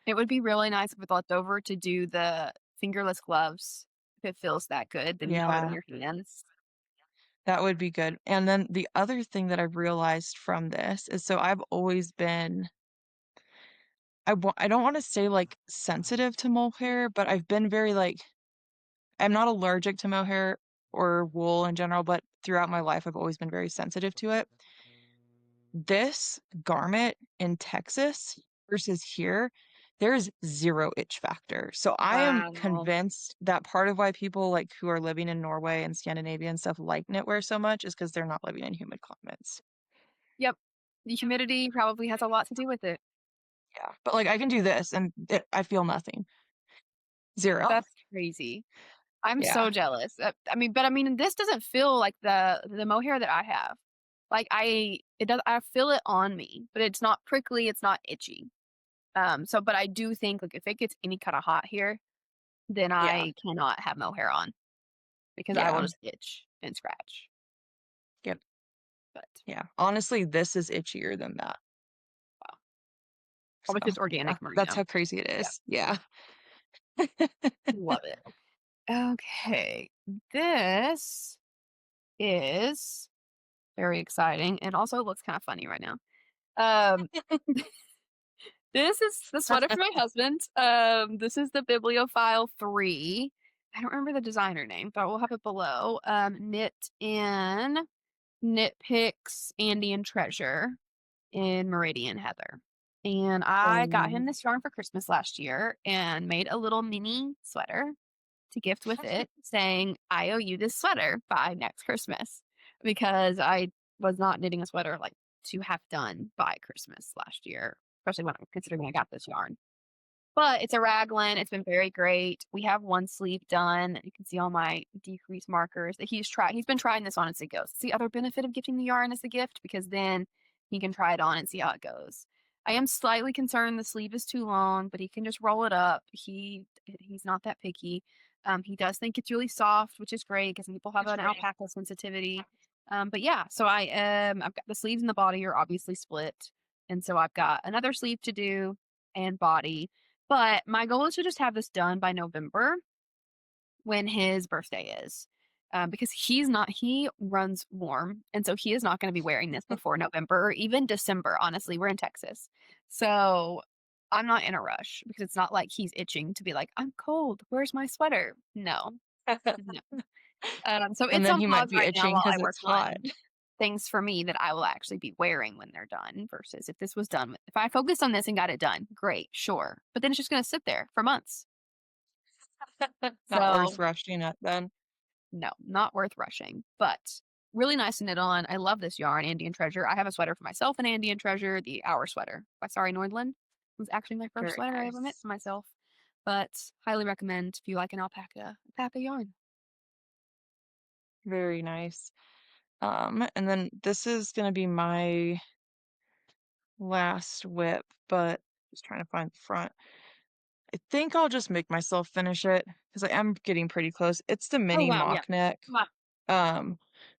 [SPEAKER 1] It would be really nice if it's left over to do the fingerless gloves. If it feels that good, then you hold it in
[SPEAKER 2] Yeah,
[SPEAKER 1] your hands.
[SPEAKER 2] that would be good. And then the other thing that I've realized from this is so I've always been I don't want to say like sensitive to mohair, but I've been very like I'm not allergic to mohair or wool in general, but throughout my life I've always been very sensitive to it. This garment in Texas versus here, there's zero itch factor. So I am
[SPEAKER 1] Wow.
[SPEAKER 2] convinced that part of why people like who are living in Norway and Scandinavia and stuff like knitwear so much is because they're not living in humid climates.
[SPEAKER 1] Yep. The humidity probably has a lot to do with it.
[SPEAKER 2] Yeah. But like I can do this and I feel nothing. 0.
[SPEAKER 1] That's crazy. I'm
[SPEAKER 2] Yeah.
[SPEAKER 1] so jealous. I mean, this doesn't feel like the mohair that I have. Like it does. I feel it on me, but it's not prickly. It's not itchy. But I do think like if it gets any kind of hot here, then
[SPEAKER 2] Yeah.
[SPEAKER 1] I cannot have mohair on because I will
[SPEAKER 2] Yeah.
[SPEAKER 1] just itch and scratch.
[SPEAKER 2] Yep.
[SPEAKER 1] But
[SPEAKER 2] Yeah. Honestly, this is itchier than that.
[SPEAKER 1] wow,
[SPEAKER 2] So,
[SPEAKER 1] probably 'cause it's
[SPEAKER 2] yeah,
[SPEAKER 1] organic
[SPEAKER 2] that's
[SPEAKER 1] merino.
[SPEAKER 2] how crazy it
[SPEAKER 1] Yeah,
[SPEAKER 2] is. Yeah.
[SPEAKER 1] love it. Okay, this is very exciting and also looks kind of funny right now. Um, this is the sweater for my husband. This is the Bibliophile 3. I don't remember the designer name, but we'll have it below. Knit in Knit Picks Andy and Treasure in Meridian Heather. And I got him
[SPEAKER 2] Um,
[SPEAKER 1] this yarn for Christmas last year and made a little mini sweater to gift with it, saying, I owe you this sweater by next Christmas because I was not knitting a sweater like to have done by Christmas last year, especially when considering I got this yarn. But it's a raglan. It's been very great. We have one sleeve done. You can see all my decrease markers that he's been trying this on as it goes. It's the other benefit of gifting the yarn as a gift because then he can try it on and see how it goes. I am slightly concerned the sleeve is too long, but he can just roll it up. He's not that picky. He does think it's really soft, which is great because people have an alpaca sensitivity. But yeah, so I've got the sleeves and the body are obviously split, and so I've got another sleeve to do and body, but my goal is to just have this done by November when his birthday is. Because he runs warm. And so he is not going to be wearing this before November or even December. Honestly, we're in Texas. So I'm not in a rush because it's not like he's itching to be like, I'm cold. Where's my sweater? No, no. So
[SPEAKER 2] and
[SPEAKER 1] it's
[SPEAKER 2] then
[SPEAKER 1] on
[SPEAKER 2] he might
[SPEAKER 1] pause
[SPEAKER 2] be
[SPEAKER 1] right now
[SPEAKER 2] itching
[SPEAKER 1] while
[SPEAKER 2] because
[SPEAKER 1] I work
[SPEAKER 2] it's hot.
[SPEAKER 1] on things for me that I will actually be wearing when they're done versus if this was done if I focused on this and got it done, great, sure. But then it's just gonna sit there for months.
[SPEAKER 2] Not worth
[SPEAKER 1] So
[SPEAKER 2] rushing it then.
[SPEAKER 1] no, not worth rushing. But really nice to knit on. I love this yarn, Andean Treasure. I have a sweater for myself in Andean Treasure, the Hour sweater by Sari Nordlund. It was actually my first
[SPEAKER 2] Very
[SPEAKER 1] sweater I ever knit
[SPEAKER 2] nice.
[SPEAKER 1] for myself. But highly recommend if you like an alpaca yarn.
[SPEAKER 2] Very nice. And then this is gonna be my last whip, but just trying to find the front. I think I'll just make myself finish it because I am getting pretty close. It's the
[SPEAKER 1] Oh
[SPEAKER 2] mini
[SPEAKER 1] wow, yeah.
[SPEAKER 2] mock neck,
[SPEAKER 1] Wow.
[SPEAKER 2] um,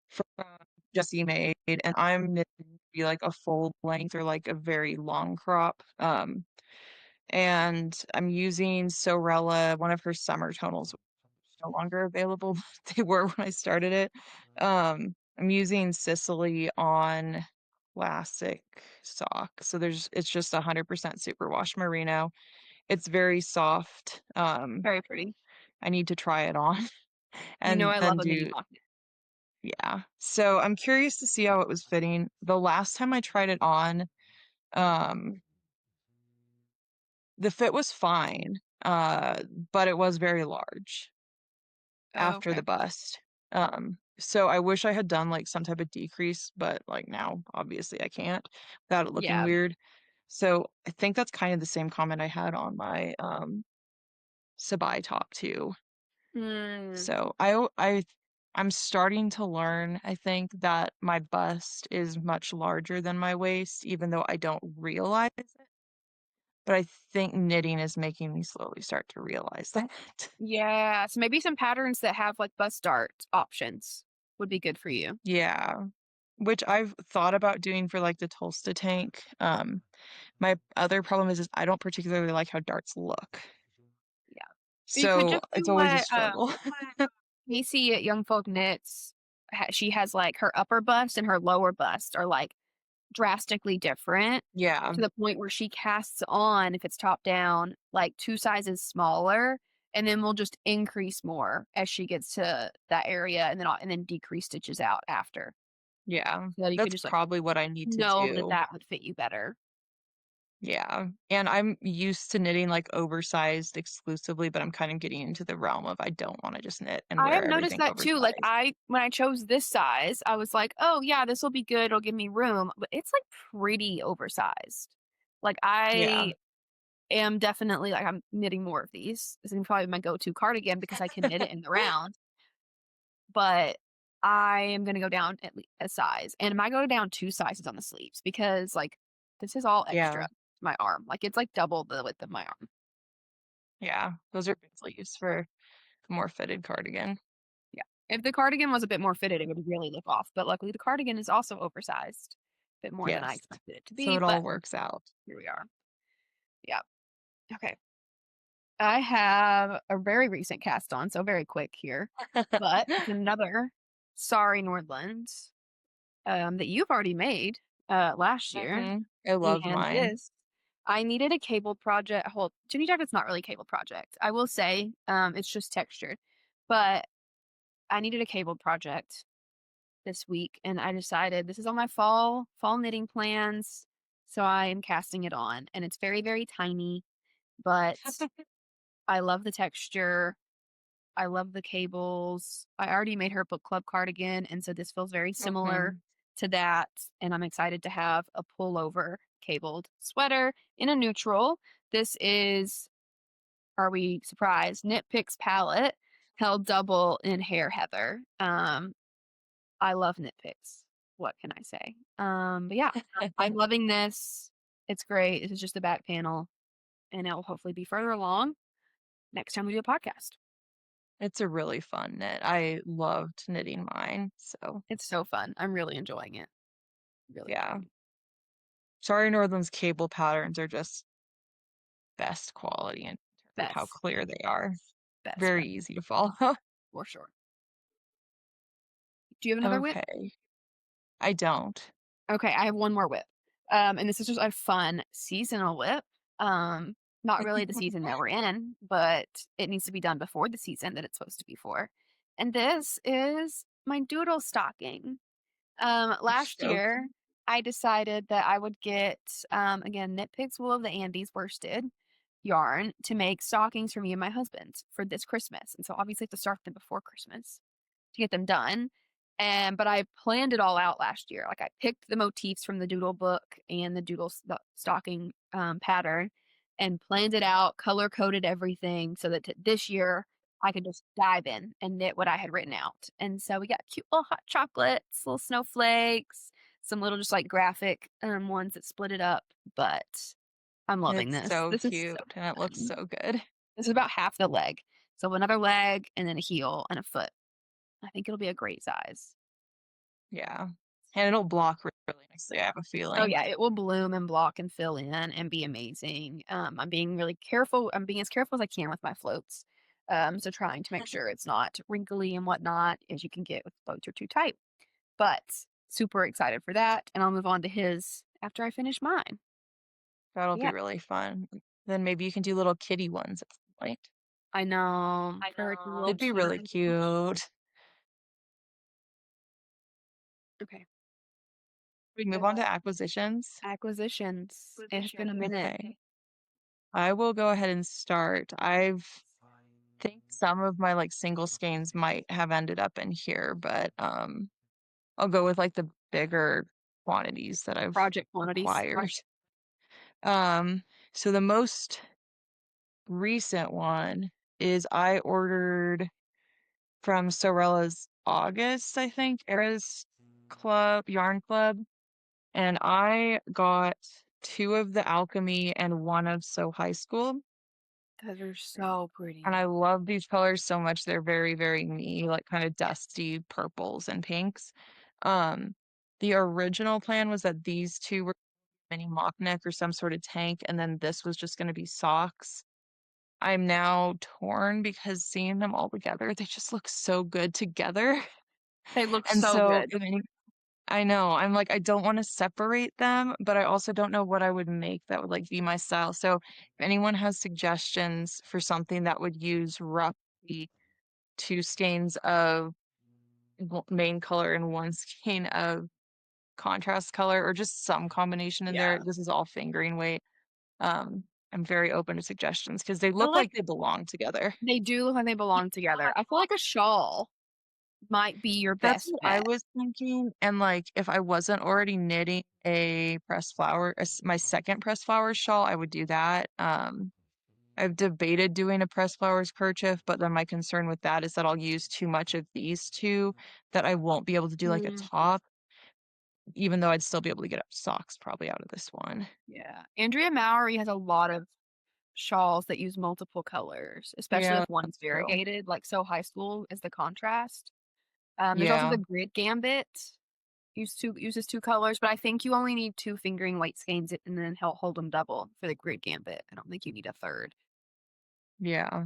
[SPEAKER 2] from Jessie Maed, and I'm knitting to be like a full length or like a very long crop. And I'm using Sorella, one of her summer tonals, no longer available. They were when I started it. I'm using Sicily on classic sock. So it's just 100% superwash merino. It's very soft.
[SPEAKER 1] Very pretty.
[SPEAKER 2] I need to try it on
[SPEAKER 1] You know
[SPEAKER 2] and
[SPEAKER 1] I love
[SPEAKER 2] then
[SPEAKER 1] a mini
[SPEAKER 2] do,
[SPEAKER 1] mock.
[SPEAKER 2] yeah. So I'm curious to see how it was fitting. The last time I tried it on, um, the fit was fine, but it was very large
[SPEAKER 1] Oh,
[SPEAKER 2] after
[SPEAKER 1] okay.
[SPEAKER 2] the bust. So I wish I had done like some type of decrease, but like now obviously I can't without it looking
[SPEAKER 1] Yeah.
[SPEAKER 2] weird. So I think that's kind of the same comment I had on my Sabai top too.
[SPEAKER 1] Mm,
[SPEAKER 2] So I'm starting to learn, I think, that my bust is much larger than my waist, even though I don't realize it. But I think knitting is making me slowly start to realize that.
[SPEAKER 1] yeah. So maybe some patterns that have like bust dart options would be good for you.
[SPEAKER 2] Yeah. Which I've thought about doing for like the Tulsa tank. My other problem is I don't particularly like how darts look.
[SPEAKER 1] Yeah. You could
[SPEAKER 2] So
[SPEAKER 1] just do
[SPEAKER 2] it's always a
[SPEAKER 1] what
[SPEAKER 2] struggle.
[SPEAKER 1] Casey at Young Folk Knits. She has like her upper bust and her lower bust are like drastically different
[SPEAKER 2] Yeah.
[SPEAKER 1] to the point where she casts on, if it's top down, like 2 sizes smaller, and then we'll just increase more as she gets to that area, and then decrease stitches out after.
[SPEAKER 2] Yeah.
[SPEAKER 1] So that you could
[SPEAKER 2] That's
[SPEAKER 1] just, like,
[SPEAKER 2] probably what I need to
[SPEAKER 1] know that
[SPEAKER 2] do.
[SPEAKER 1] that would fit you better.
[SPEAKER 2] Yeah. And I'm used to knitting like oversized exclusively, but I'm kind of getting into the realm of I don't want to just knit and
[SPEAKER 1] I have
[SPEAKER 2] wear
[SPEAKER 1] noticed
[SPEAKER 2] everything
[SPEAKER 1] that too, like,
[SPEAKER 2] oversized.
[SPEAKER 1] I when I chose this size, I was like, "Oh, yeah, this will be good, it'll give me room," but it's, like, pretty oversized. Like,
[SPEAKER 2] Yeah.
[SPEAKER 1] am definitely like I'm knitting more of these. This is probably my go-to cardigan because I can knit it in the round. But I am gonna go down at least a size, and I might go down 2 sizes on the sleeves because like this is all extra
[SPEAKER 2] Yeah.
[SPEAKER 1] to my arm. Like it's like double the width of my arm.
[SPEAKER 2] Yeah. Those are good sleeves for a more fitted cardigan.
[SPEAKER 1] Yeah. If the cardigan was a bit more fitted, it would really look off. But luckily the cardigan is also oversized, a bit more than I
[SPEAKER 2] Yes.
[SPEAKER 1] expected it to
[SPEAKER 2] So
[SPEAKER 1] be,
[SPEAKER 2] it all
[SPEAKER 1] but
[SPEAKER 2] works out.
[SPEAKER 1] here we are. Yeah. Okay. I have a very recent cast on, so very quick here, but it's another Sari Nordlund that you've already made last year.
[SPEAKER 2] I love
[SPEAKER 1] And
[SPEAKER 2] mine.
[SPEAKER 1] this, I needed a cable project. Well, Jenny Jacket's not really a cable project. I will say it's just textured, but I needed a cable project this week, and I decided this is on my fall knitting plans, so I am casting it on, and it's very very tiny, but I love the texture. I love the cables. I already made her a book club cardigan, and so this feels very similar
[SPEAKER 2] Mhm.
[SPEAKER 1] to that. And I'm excited to have a pullover cabled sweater in a neutral. This is, are we surprised? Knit Picks palette held double in hair heather. I love Knit Picks. What can I say? But yeah, I'm loving this. It's great. This is just the back panel, and it will hopefully be further along next time we do a podcast.
[SPEAKER 2] It's a really fun knit. I loved knitting mine. So,
[SPEAKER 1] It's so fun. I'm really enjoying it. Really
[SPEAKER 2] yeah.
[SPEAKER 1] enjoying it.
[SPEAKER 2] Sorry Northland's cable patterns are just best quality in terms of how
[SPEAKER 1] Best,
[SPEAKER 2] clear they are.
[SPEAKER 1] best,
[SPEAKER 2] Very
[SPEAKER 1] best,
[SPEAKER 2] easy to follow.
[SPEAKER 1] for sure. Do you have another whip?
[SPEAKER 2] Okay. I don't.
[SPEAKER 1] Okay, I have one more whip. And this is just a fun seasonal whip. Um, Not really the season that we're in, but it needs to be done before the season that it's supposed to be for. And this is my doodle stocking. Last
[SPEAKER 2] So
[SPEAKER 1] year, I decided that I would get, again, Knit Picks Wool of the Andes worsted yarn to make stockings for me and my husband for this Christmas. And so obviously I have to start them before Christmas to get them done. And but I planned it all out last year. Like I picked the motifs from the doodle book and the stocking pattern and planned it out, color coded everything so that this year I could just dive in and knit what I had written out. And so we got cute little hot chocolates, little snowflakes, some little just like graphic ones that split it up. But I'm loving
[SPEAKER 2] it's
[SPEAKER 1] this.
[SPEAKER 2] so
[SPEAKER 1] This is so
[SPEAKER 2] cute and it looks
[SPEAKER 1] fun.
[SPEAKER 2] so good.
[SPEAKER 1] This is about half the leg. So another leg and then a heel and a foot. I think it'll be a great size.
[SPEAKER 2] Yeah. And it'll block really nicely, I have a
[SPEAKER 1] Oh
[SPEAKER 2] feeling.
[SPEAKER 1] yeah, it will bloom and block and fill in and be amazing. I'm being really careful. I'm being as careful as I can with my floats. So trying to make sure it's not wrinkly and whatnot as you can get with floats are too tight. But super excited for that. And I'll move on to his after I finish mine.
[SPEAKER 2] That'll be
[SPEAKER 1] Yeah,
[SPEAKER 2] really fun. Then maybe you can do little kitty ones at some point.
[SPEAKER 1] I know. For her little
[SPEAKER 2] It'd be really
[SPEAKER 1] children.
[SPEAKER 2] cute.
[SPEAKER 1] Okay.
[SPEAKER 2] We move on to acquisitions.
[SPEAKER 1] Acquisitions. It's been a minute.
[SPEAKER 2] Okay. I will go ahead and start. I've think some of my like single skeins might have ended up in here, but I'll go with like the bigger quantities that I've
[SPEAKER 1] Project quantities.
[SPEAKER 2] acquired. Um, so the most recent one is I ordered from Sorella's August, I think, Era's Club, Yarn Club, and I got two of the Alchemy and one of So High School.
[SPEAKER 1] Those are so
[SPEAKER 2] And
[SPEAKER 1] pretty.
[SPEAKER 2] I love these colors so much. They're very, very me, like kind of dusty purples and pinks. Um, the original plan was that these two were mini mock neck or some sort of tank, and then this was just going to be socks. I'm now torn because seeing them all together, they just look so good together.
[SPEAKER 1] They look
[SPEAKER 2] And
[SPEAKER 1] so
[SPEAKER 2] so
[SPEAKER 1] good.
[SPEAKER 2] I know I'm like, I don't want to separate them, but I also don't know what I would make that would like be my style. So if anyone has suggestions for something that would use roughly two skeins of main color and one skein of contrast color, or just some combination in there,
[SPEAKER 1] Yeah.
[SPEAKER 2] this is all fingering weight. I'm very open to suggestions because they
[SPEAKER 1] I feel
[SPEAKER 2] look
[SPEAKER 1] like
[SPEAKER 2] like they belong together.
[SPEAKER 1] they do look like they belong together. I feel like a shawl. might be your
[SPEAKER 2] That's
[SPEAKER 1] best
[SPEAKER 2] what I
[SPEAKER 1] bet.
[SPEAKER 2] was thinking, and, like, if I wasn't already knitting a pressed flower my second pressed flowers shawl, I would do that. I've debated doing a pressed flowers kerchief, but then my concern with that is that I'll use too much of these 2 that I won't be able to do, like, a
[SPEAKER 1] Mm,
[SPEAKER 2] top, even though I'd still be able to get socks probably out of this one.
[SPEAKER 1] yeah. Andrea Mowry has a lot of shawls that use multiple colors, especially
[SPEAKER 2] Yeah,
[SPEAKER 1] if one's
[SPEAKER 2] that's true.
[SPEAKER 1] variegated, like So High School is the contrast. There's also
[SPEAKER 2] Yeah,
[SPEAKER 1] the Grid Gambit, uses 2 colors, but I think you only need 2 fingering weight skeins and then hold them double for the Grid Gambit. I don't think you need a third,
[SPEAKER 2] yeah.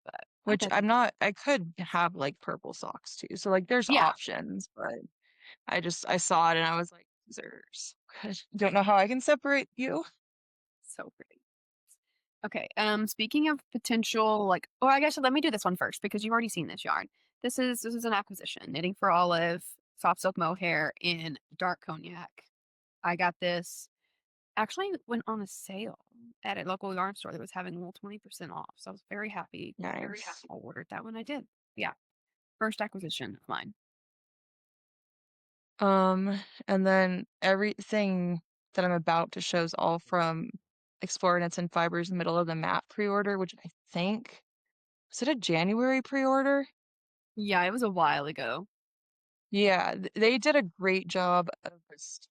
[SPEAKER 1] but I
[SPEAKER 2] Which
[SPEAKER 1] definitely
[SPEAKER 2] I could have, like, purple socks too, so, like, there's
[SPEAKER 1] yeah,
[SPEAKER 2] options, but I saw it and I was like, "These are so good." Don't know how I can separate you.
[SPEAKER 1] so pretty. Okay, speaking of potential, like oh, I guess let me do this one first because you've already seen this yarn. This is an acquisition, knitting for olive, soft silk mohair in dark cognac. I got this actually went on a sale at a local yarn store that was having a little 20% off. So I was very happy.
[SPEAKER 2] Nice.
[SPEAKER 1] I ordered that when I did. Yeah, first acquisition of mine.
[SPEAKER 2] Um, and then everything that I'm about to show is all from Explore Knits and Fibers middle of the map pre-order, which I think was it a January pre-order?
[SPEAKER 1] Yeah, it was a while ago.
[SPEAKER 2] Yeah, they did a great job of just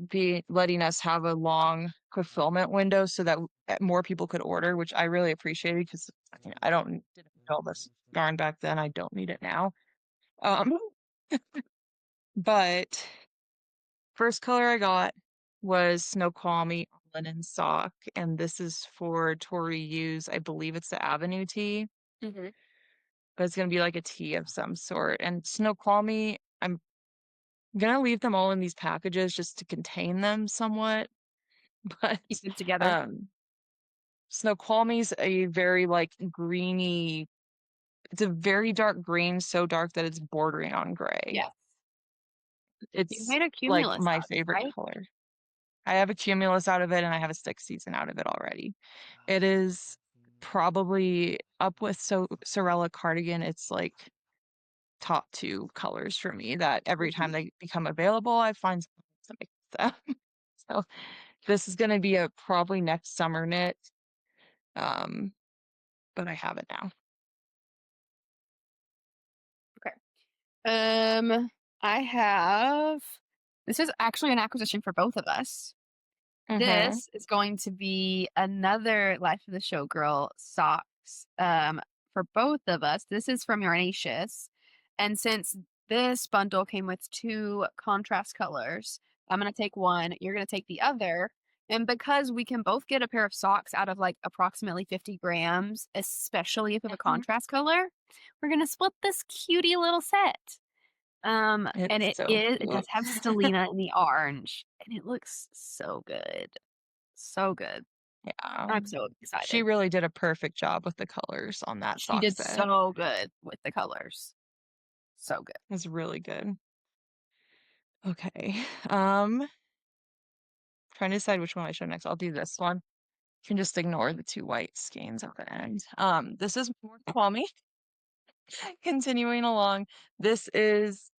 [SPEAKER 2] be letting us have a long fulfillment window so that more people could order, which I really appreciated because I didn't need all this yarn back then. I don't need it now. Um, but first color I got was Snoqualmie linen sock, and this is for Tori Yu's. I believe it's the Avenue tee,
[SPEAKER 1] Hmm.
[SPEAKER 2] but it's gonna be like a tee of some sort. And Snoqualmie, I'm gonna leave them all in these packages just to contain them somewhat. But
[SPEAKER 1] Keep them together.
[SPEAKER 2] um Snoqualmie's a very like greeny, it's a very dark green, so dark that it's bordering on gray.
[SPEAKER 1] Yes. You
[SPEAKER 2] It's
[SPEAKER 1] made a
[SPEAKER 2] like
[SPEAKER 1] cumulus
[SPEAKER 2] my
[SPEAKER 1] out of it,
[SPEAKER 2] favorite
[SPEAKER 1] right?
[SPEAKER 2] color. I have a cumulus out of it and I have a stick season out of it already. It is probably up with Sorella Cardigan. It's like top 2 colors for me that every time
[SPEAKER 1] Mhm.
[SPEAKER 2] they become available, I find something to make with them. So this is gonna be a probably next summer knit. Um, but I have it now.
[SPEAKER 1] Okay. I have. This is actually an acquisition for both of us.
[SPEAKER 2] Mhm.
[SPEAKER 1] This is going to be another Life of the Showgirl socks, for both of us. This is from Uranious, and since this bundle came with 2 contrast colors, I'm gonna take one, you're gonna take the other, and because we can both get a pair of socks out of, like, approximately 50 grams, especially if we have a
[SPEAKER 2] Mhm.
[SPEAKER 1] contrast color, we're gonna split this cutie little set. And
[SPEAKER 2] It's so
[SPEAKER 1] it does
[SPEAKER 2] cute.
[SPEAKER 1] have Stellina in the orange, and it looks so good. So good.
[SPEAKER 2] Yeah.
[SPEAKER 1] I'm so
[SPEAKER 2] She
[SPEAKER 1] excited.
[SPEAKER 2] really did a perfect job with the colors on that
[SPEAKER 1] She
[SPEAKER 2] sock
[SPEAKER 1] did
[SPEAKER 2] set.
[SPEAKER 1] so good with the colors. So good.
[SPEAKER 2] It's really good. Okay. Um, trying to decide which one I show next. I'll do this one. You can just ignore the 2 white skeins at the end. This is more Snoqualmie. Continuing along. This is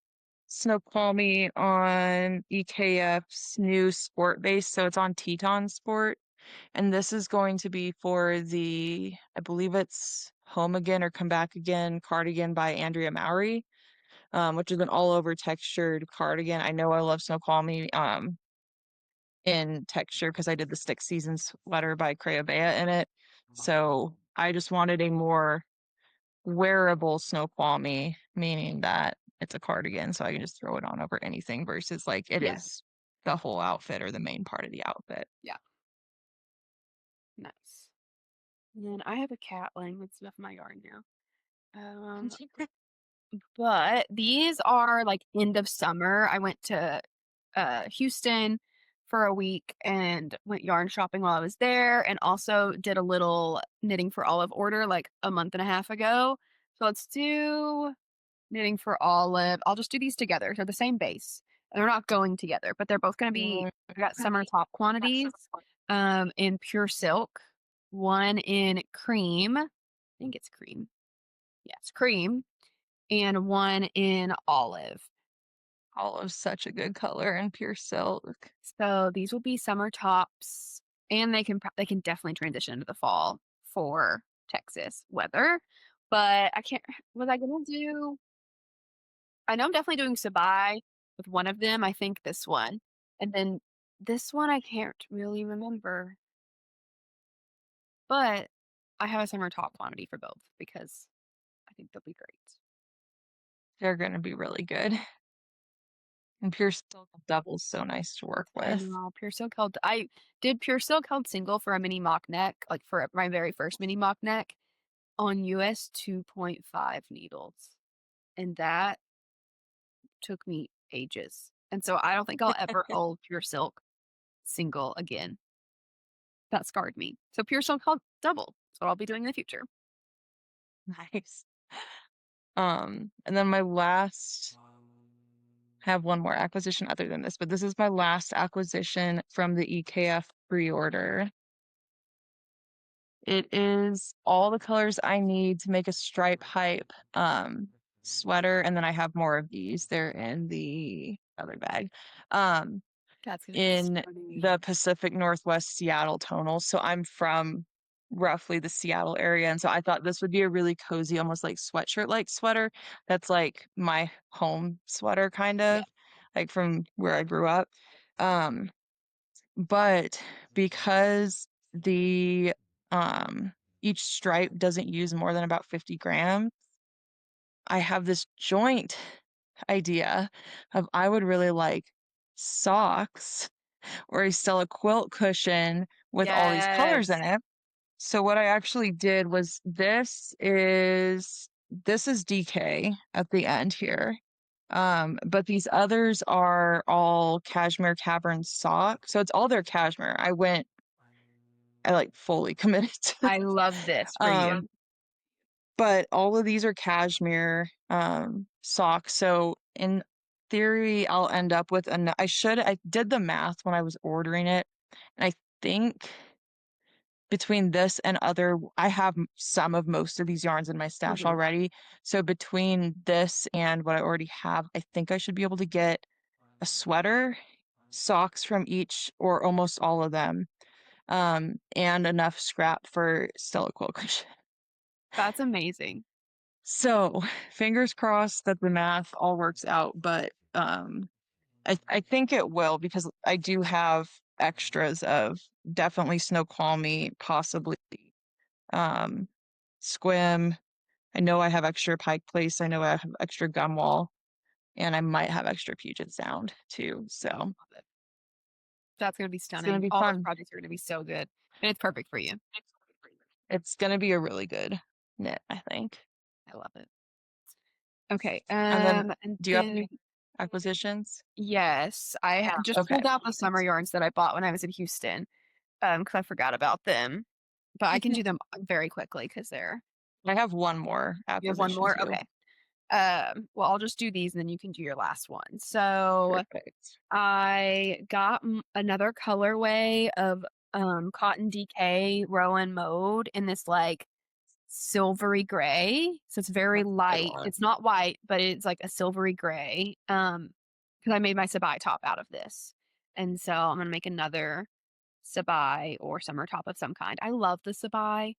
[SPEAKER 2] Snoqualmie on EKF's new sport base. So it's on Teton Sport. And this is going to be for I believe it's Home Again or Come Back Again cardigan by Andrea Mowry, which is an all over textured cardigan. I know I love Snoqualmie in texture because I did the Stick Season sweater by Crayabea in it. So I just wanted a more wearable Snoqualmie, meaning that it's a cardigan, so I can just throw it on over anything versus like it
[SPEAKER 1] Yeah.
[SPEAKER 2] is the whole outfit or the main part of the outfit.
[SPEAKER 1] Yeah. Nice. And then I have a cat laying with stuff in my yard now. But these are like end of summer. I went to Houston for a week and went yarn shopping while I was there, and also did a little knitting for Olive order like a month and a half ago. So let's do knitting for Olive. I'll just do these together. They're the same base. They're not going together, but they're both going to be. I got summer top quantities in pure silk, one in cream. I think it's cream. Yes, cream. and one in olive.
[SPEAKER 2] Olive's such a good color in pure silk.
[SPEAKER 1] So these will be summer tops, and they can definitely transition into the fall for Texas weather. But I can't. Was I gonna do? I know I'm definitely doing Sabai with one of them. I think this one, and then this one I can't really remember. But I have a summer top quantity for both because I think they'll be great.
[SPEAKER 2] They're gonna be really good. And pure silk double's so nice to work
[SPEAKER 1] I
[SPEAKER 2] with.
[SPEAKER 1] know Pure Silk held. I did Pure Silk held single for a mini mock neck, like for my very first mini mock neck on US 2.5 needles, and that took me ages. And so I don't think I'll ever hold Pure Silk single again. That scarred me. So Pure Silk held double. That's what I'll be doing in the future.
[SPEAKER 2] Nice. And then my last I have one more acquisition other than this, but this is my last acquisition from the EKF pre-order. It is all the colors I need to make a stripe hype sweater, and then I have more of these. They're in the other bag. Um,
[SPEAKER 1] That's gonna be
[SPEAKER 2] in
[SPEAKER 1] stunning.
[SPEAKER 2] the Pacific Northwest Seattle tonal. So I'm from roughly the Seattle area, and so I thought this would be a really cozy, almost like sweatshirt-like sweater. That's like my home sweater, kind
[SPEAKER 1] Yeah.
[SPEAKER 2] of like from where I grew up. Um, but because the each stripe doesn't use more than about 50 grams, I have this joint idea of I would really like socks or a Stella quilt cushion with all these colors
[SPEAKER 1] Yes.
[SPEAKER 2] in it. So what I actually did was this is DK at the end here. But these others are all cashmere cavern sock. So it's all their cashmere. I like fully committed to
[SPEAKER 1] I love this for you.
[SPEAKER 2] um but all of these are cashmere socks. So in theory I'll end up with I did the math when I was ordering it, and I think between this and I have some of most of these yarns in my stash
[SPEAKER 1] Mhm.
[SPEAKER 2] already. So between this and what I already have, I think I should be able to get a sweater, socks from each or almost all of them, and enough scrap for Stella quilt cushion.
[SPEAKER 1] That's amazing.
[SPEAKER 2] So fingers crossed that the math all works out, but I think it will because I do have extras of definitely Snoqualmie, possibly um Squim. I know I have extra Pike Place. I know I have extra Gumwall, and I might have extra Puget Sound too. So
[SPEAKER 1] That's gonna be
[SPEAKER 2] it's gonna
[SPEAKER 1] stunning.
[SPEAKER 2] be
[SPEAKER 1] All those
[SPEAKER 2] fun.
[SPEAKER 1] projects are gonna be so good, and it's perfect for you.
[SPEAKER 2] It's gonna be a really good knit, I think.
[SPEAKER 1] I love it. Okay,
[SPEAKER 2] And then,
[SPEAKER 1] and
[SPEAKER 2] do you have
[SPEAKER 1] then
[SPEAKER 2] any acquisitions?
[SPEAKER 1] yes, just
[SPEAKER 2] Okay.
[SPEAKER 1] pulled out the summer yarns that I bought when I was in Houston, because I forgot about them, but I can do them very quickly because they're
[SPEAKER 2] I have one more
[SPEAKER 1] you have one
[SPEAKER 2] acquisition
[SPEAKER 1] more?
[SPEAKER 2] too.
[SPEAKER 1] Okay. Well, I'll just do these and then you can do your last one. So
[SPEAKER 2] Perfect.
[SPEAKER 1] I got another colorway of cotton DK Rowan mode in this like silvery gray. So it's very
[SPEAKER 2] That's what I
[SPEAKER 1] light.
[SPEAKER 2] want.
[SPEAKER 1] It's not white, but it's like a silvery gray. Because I made my Sabai top out of this. And so I'm gonna make another Sabai or summer top of some kind. I love the Sabai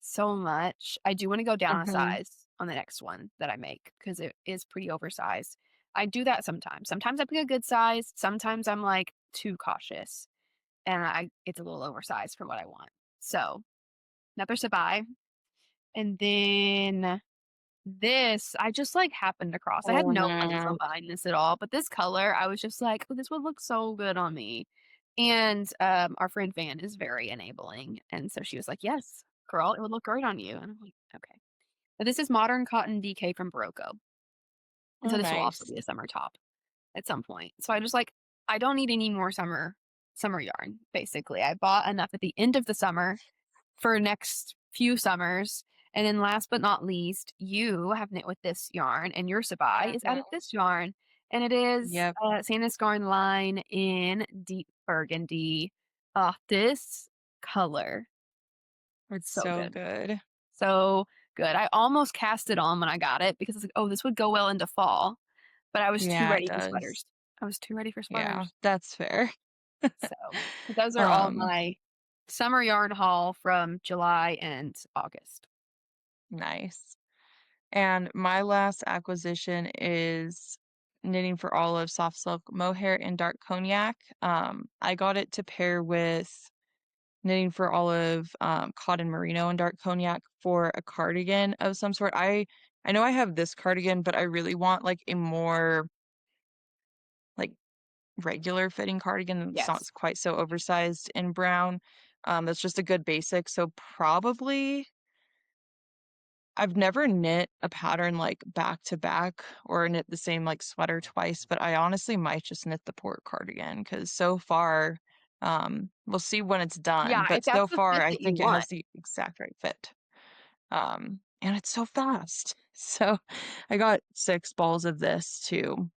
[SPEAKER 1] so much. I do want to go down a
[SPEAKER 2] Mhm.
[SPEAKER 1] size on the next one that I make because it is pretty oversized. I do that sometimes. Sometimes I pick a good size. Sometimes I'm like too cautious and I it's a little oversized for what I want. So another Sabai. And then this I just like happened across. I had
[SPEAKER 2] Oh
[SPEAKER 1] no plans on
[SPEAKER 2] no.
[SPEAKER 1] buying this at all, but this color I was just like, oh, this would look so good on me. And our friend Van is very enabling. And so she was like, yes, girl, it would look great on you. And I'm like, okay. But this is Modern Cotton DK from Barocco. And
[SPEAKER 2] Oh,
[SPEAKER 1] so this will also
[SPEAKER 2] nice.
[SPEAKER 1] be a summer top at some point. So I just like I don't need any more summer yarn, basically. I bought enough at the end of the summer for next few summers. And then last but not least, you have knit with this yarn and your Sabai is out of
[SPEAKER 2] Mhm.
[SPEAKER 1] this yarn. And it is
[SPEAKER 2] Yep.
[SPEAKER 1] Sandnes Garn line in deep burgundy. This color,
[SPEAKER 2] It's
[SPEAKER 1] so
[SPEAKER 2] so
[SPEAKER 1] good.
[SPEAKER 2] good.
[SPEAKER 1] So good. I almost cast it on when I got it because I was like, "Oh, this would go well into fall," but I was too
[SPEAKER 2] Yeah, it
[SPEAKER 1] ready for
[SPEAKER 2] does.
[SPEAKER 1] sweaters. I was too ready for
[SPEAKER 2] Yeah,
[SPEAKER 1] sweaters.
[SPEAKER 2] that's fair.
[SPEAKER 1] So, but those are all
[SPEAKER 2] Um,
[SPEAKER 1] my summer yarn haul from July and August.
[SPEAKER 2] nice. And my last acquisition is knitting for olive, soft silk mohair, and dark cognac. I got it to pair with knitting for olive, cotton merino, and dark cognac for a cardigan of some sort. I know I have this cardigan, but I really want like a more like regular fitting cardigan that's not
[SPEAKER 1] Yes.
[SPEAKER 2] quite so oversized in brown. That's just a good basic. So probably I've never knit a pattern like back to back or knit the same like sweater twice, but I honestly might just knit the port cardigan because so far, we'll see when it's done,
[SPEAKER 1] Yeah,
[SPEAKER 2] but
[SPEAKER 1] if
[SPEAKER 2] so
[SPEAKER 1] that's the
[SPEAKER 2] far
[SPEAKER 1] fit
[SPEAKER 2] I
[SPEAKER 1] that you
[SPEAKER 2] think it
[SPEAKER 1] want.
[SPEAKER 2] has the exact right fit. And it's so fast. So I got 6 balls of this to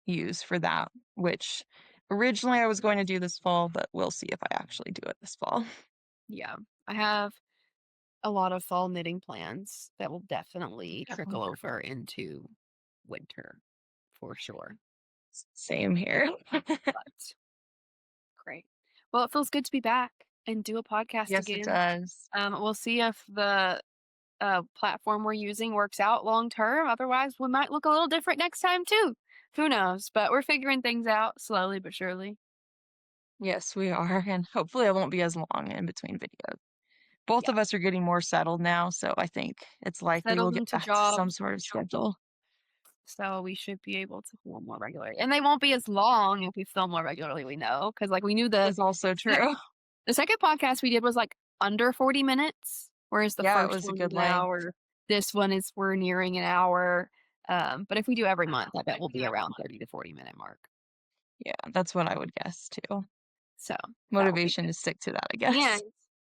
[SPEAKER 2] use for that, which originally I was going to do this fall, but we'll see if I actually do it this fall.
[SPEAKER 1] Yeah. I have a lot of fall knitting plans that will definitely trickle over into winter for sure.
[SPEAKER 2] Same here.
[SPEAKER 1] But great. Well, it feels good to be back and do a podcast
[SPEAKER 2] Yes, it
[SPEAKER 1] again.
[SPEAKER 2] does.
[SPEAKER 1] We'll see if the platform we're using works out long term. Otherwise, we might look a little different next time too. Who knows? But we're figuring things out slowly but surely.
[SPEAKER 2] Yes, we are, and hopefully it won't be as long in between videos. Both
[SPEAKER 1] Yeah.
[SPEAKER 2] of us are getting more settled now, so I think it's likely we'll
[SPEAKER 1] Settled
[SPEAKER 2] get
[SPEAKER 1] into
[SPEAKER 2] back to some
[SPEAKER 1] jobs.
[SPEAKER 2] sort of schedule.
[SPEAKER 1] So we should be able to film more regularly. And they won't be as long if we film more regularly, we know. Because like we knew
[SPEAKER 2] Is also true.
[SPEAKER 1] the second podcast we did was like under 40 minutes, whereas the
[SPEAKER 2] Yeah, it
[SPEAKER 1] first
[SPEAKER 2] was a
[SPEAKER 1] one was
[SPEAKER 2] good
[SPEAKER 1] an
[SPEAKER 2] length.
[SPEAKER 1] hour. This one is we're nearing an hour. But if we do every month, I bet we'll be around 30 to 40-minute mark.
[SPEAKER 2] Yeah, that's what I would guess too.
[SPEAKER 1] So that will be
[SPEAKER 2] Motivation
[SPEAKER 1] good.
[SPEAKER 2] to stick to that, I guess.
[SPEAKER 1] And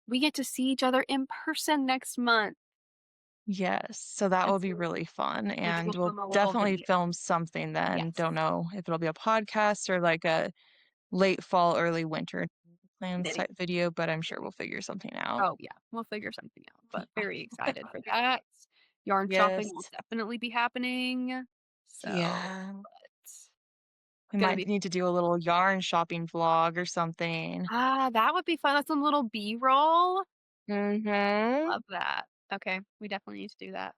[SPEAKER 1] we get to see each other in person next month.
[SPEAKER 2] Yes, so that
[SPEAKER 1] And
[SPEAKER 2] will be
[SPEAKER 1] so
[SPEAKER 2] really fun,
[SPEAKER 1] maybe
[SPEAKER 2] and
[SPEAKER 1] we'll
[SPEAKER 2] we'll
[SPEAKER 1] film a little
[SPEAKER 2] definitely
[SPEAKER 1] video.
[SPEAKER 2] film something then.
[SPEAKER 1] Yes.
[SPEAKER 2] Don't know if it'll be a podcast or like a late fall, early winter plans
[SPEAKER 1] Knitting.
[SPEAKER 2] type video, but I'm sure we'll figure something out.
[SPEAKER 1] Oh, yeah, we'll figure something out, but
[SPEAKER 2] Yeah.
[SPEAKER 1] very excited for that. Yarn shopping will
[SPEAKER 2] Yes.
[SPEAKER 1] definitely be happening. So,
[SPEAKER 2] Yeah.
[SPEAKER 1] it's
[SPEAKER 2] We
[SPEAKER 1] gonna
[SPEAKER 2] might
[SPEAKER 1] be
[SPEAKER 2] need to do a little yarn shopping vlog or something.
[SPEAKER 1] that would be fun. That's some little B-roll.
[SPEAKER 2] Mhm.
[SPEAKER 1] Love that. Okay, we definitely need to do that.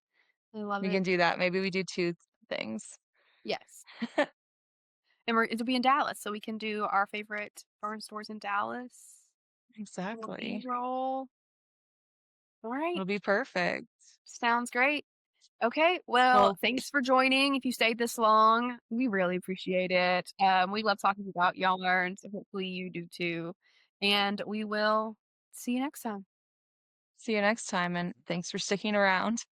[SPEAKER 1] I love
[SPEAKER 2] We
[SPEAKER 1] it.
[SPEAKER 2] can do that. Maybe we do 2 things.
[SPEAKER 1] Yes, and it'll be in Dallas, so we can do our favorite barn stores in Dallas. Little
[SPEAKER 2] Exactly.
[SPEAKER 1] B-roll. Alright,
[SPEAKER 2] It'll be perfect.
[SPEAKER 1] sounds great. Okay, well,
[SPEAKER 2] Well,
[SPEAKER 1] thanks for joining. If you stayed this long, we really appreciate it. We love talking about yarn, so hopefully you do too. And we will see you next time.
[SPEAKER 2] see you next time, and thanks for sticking around.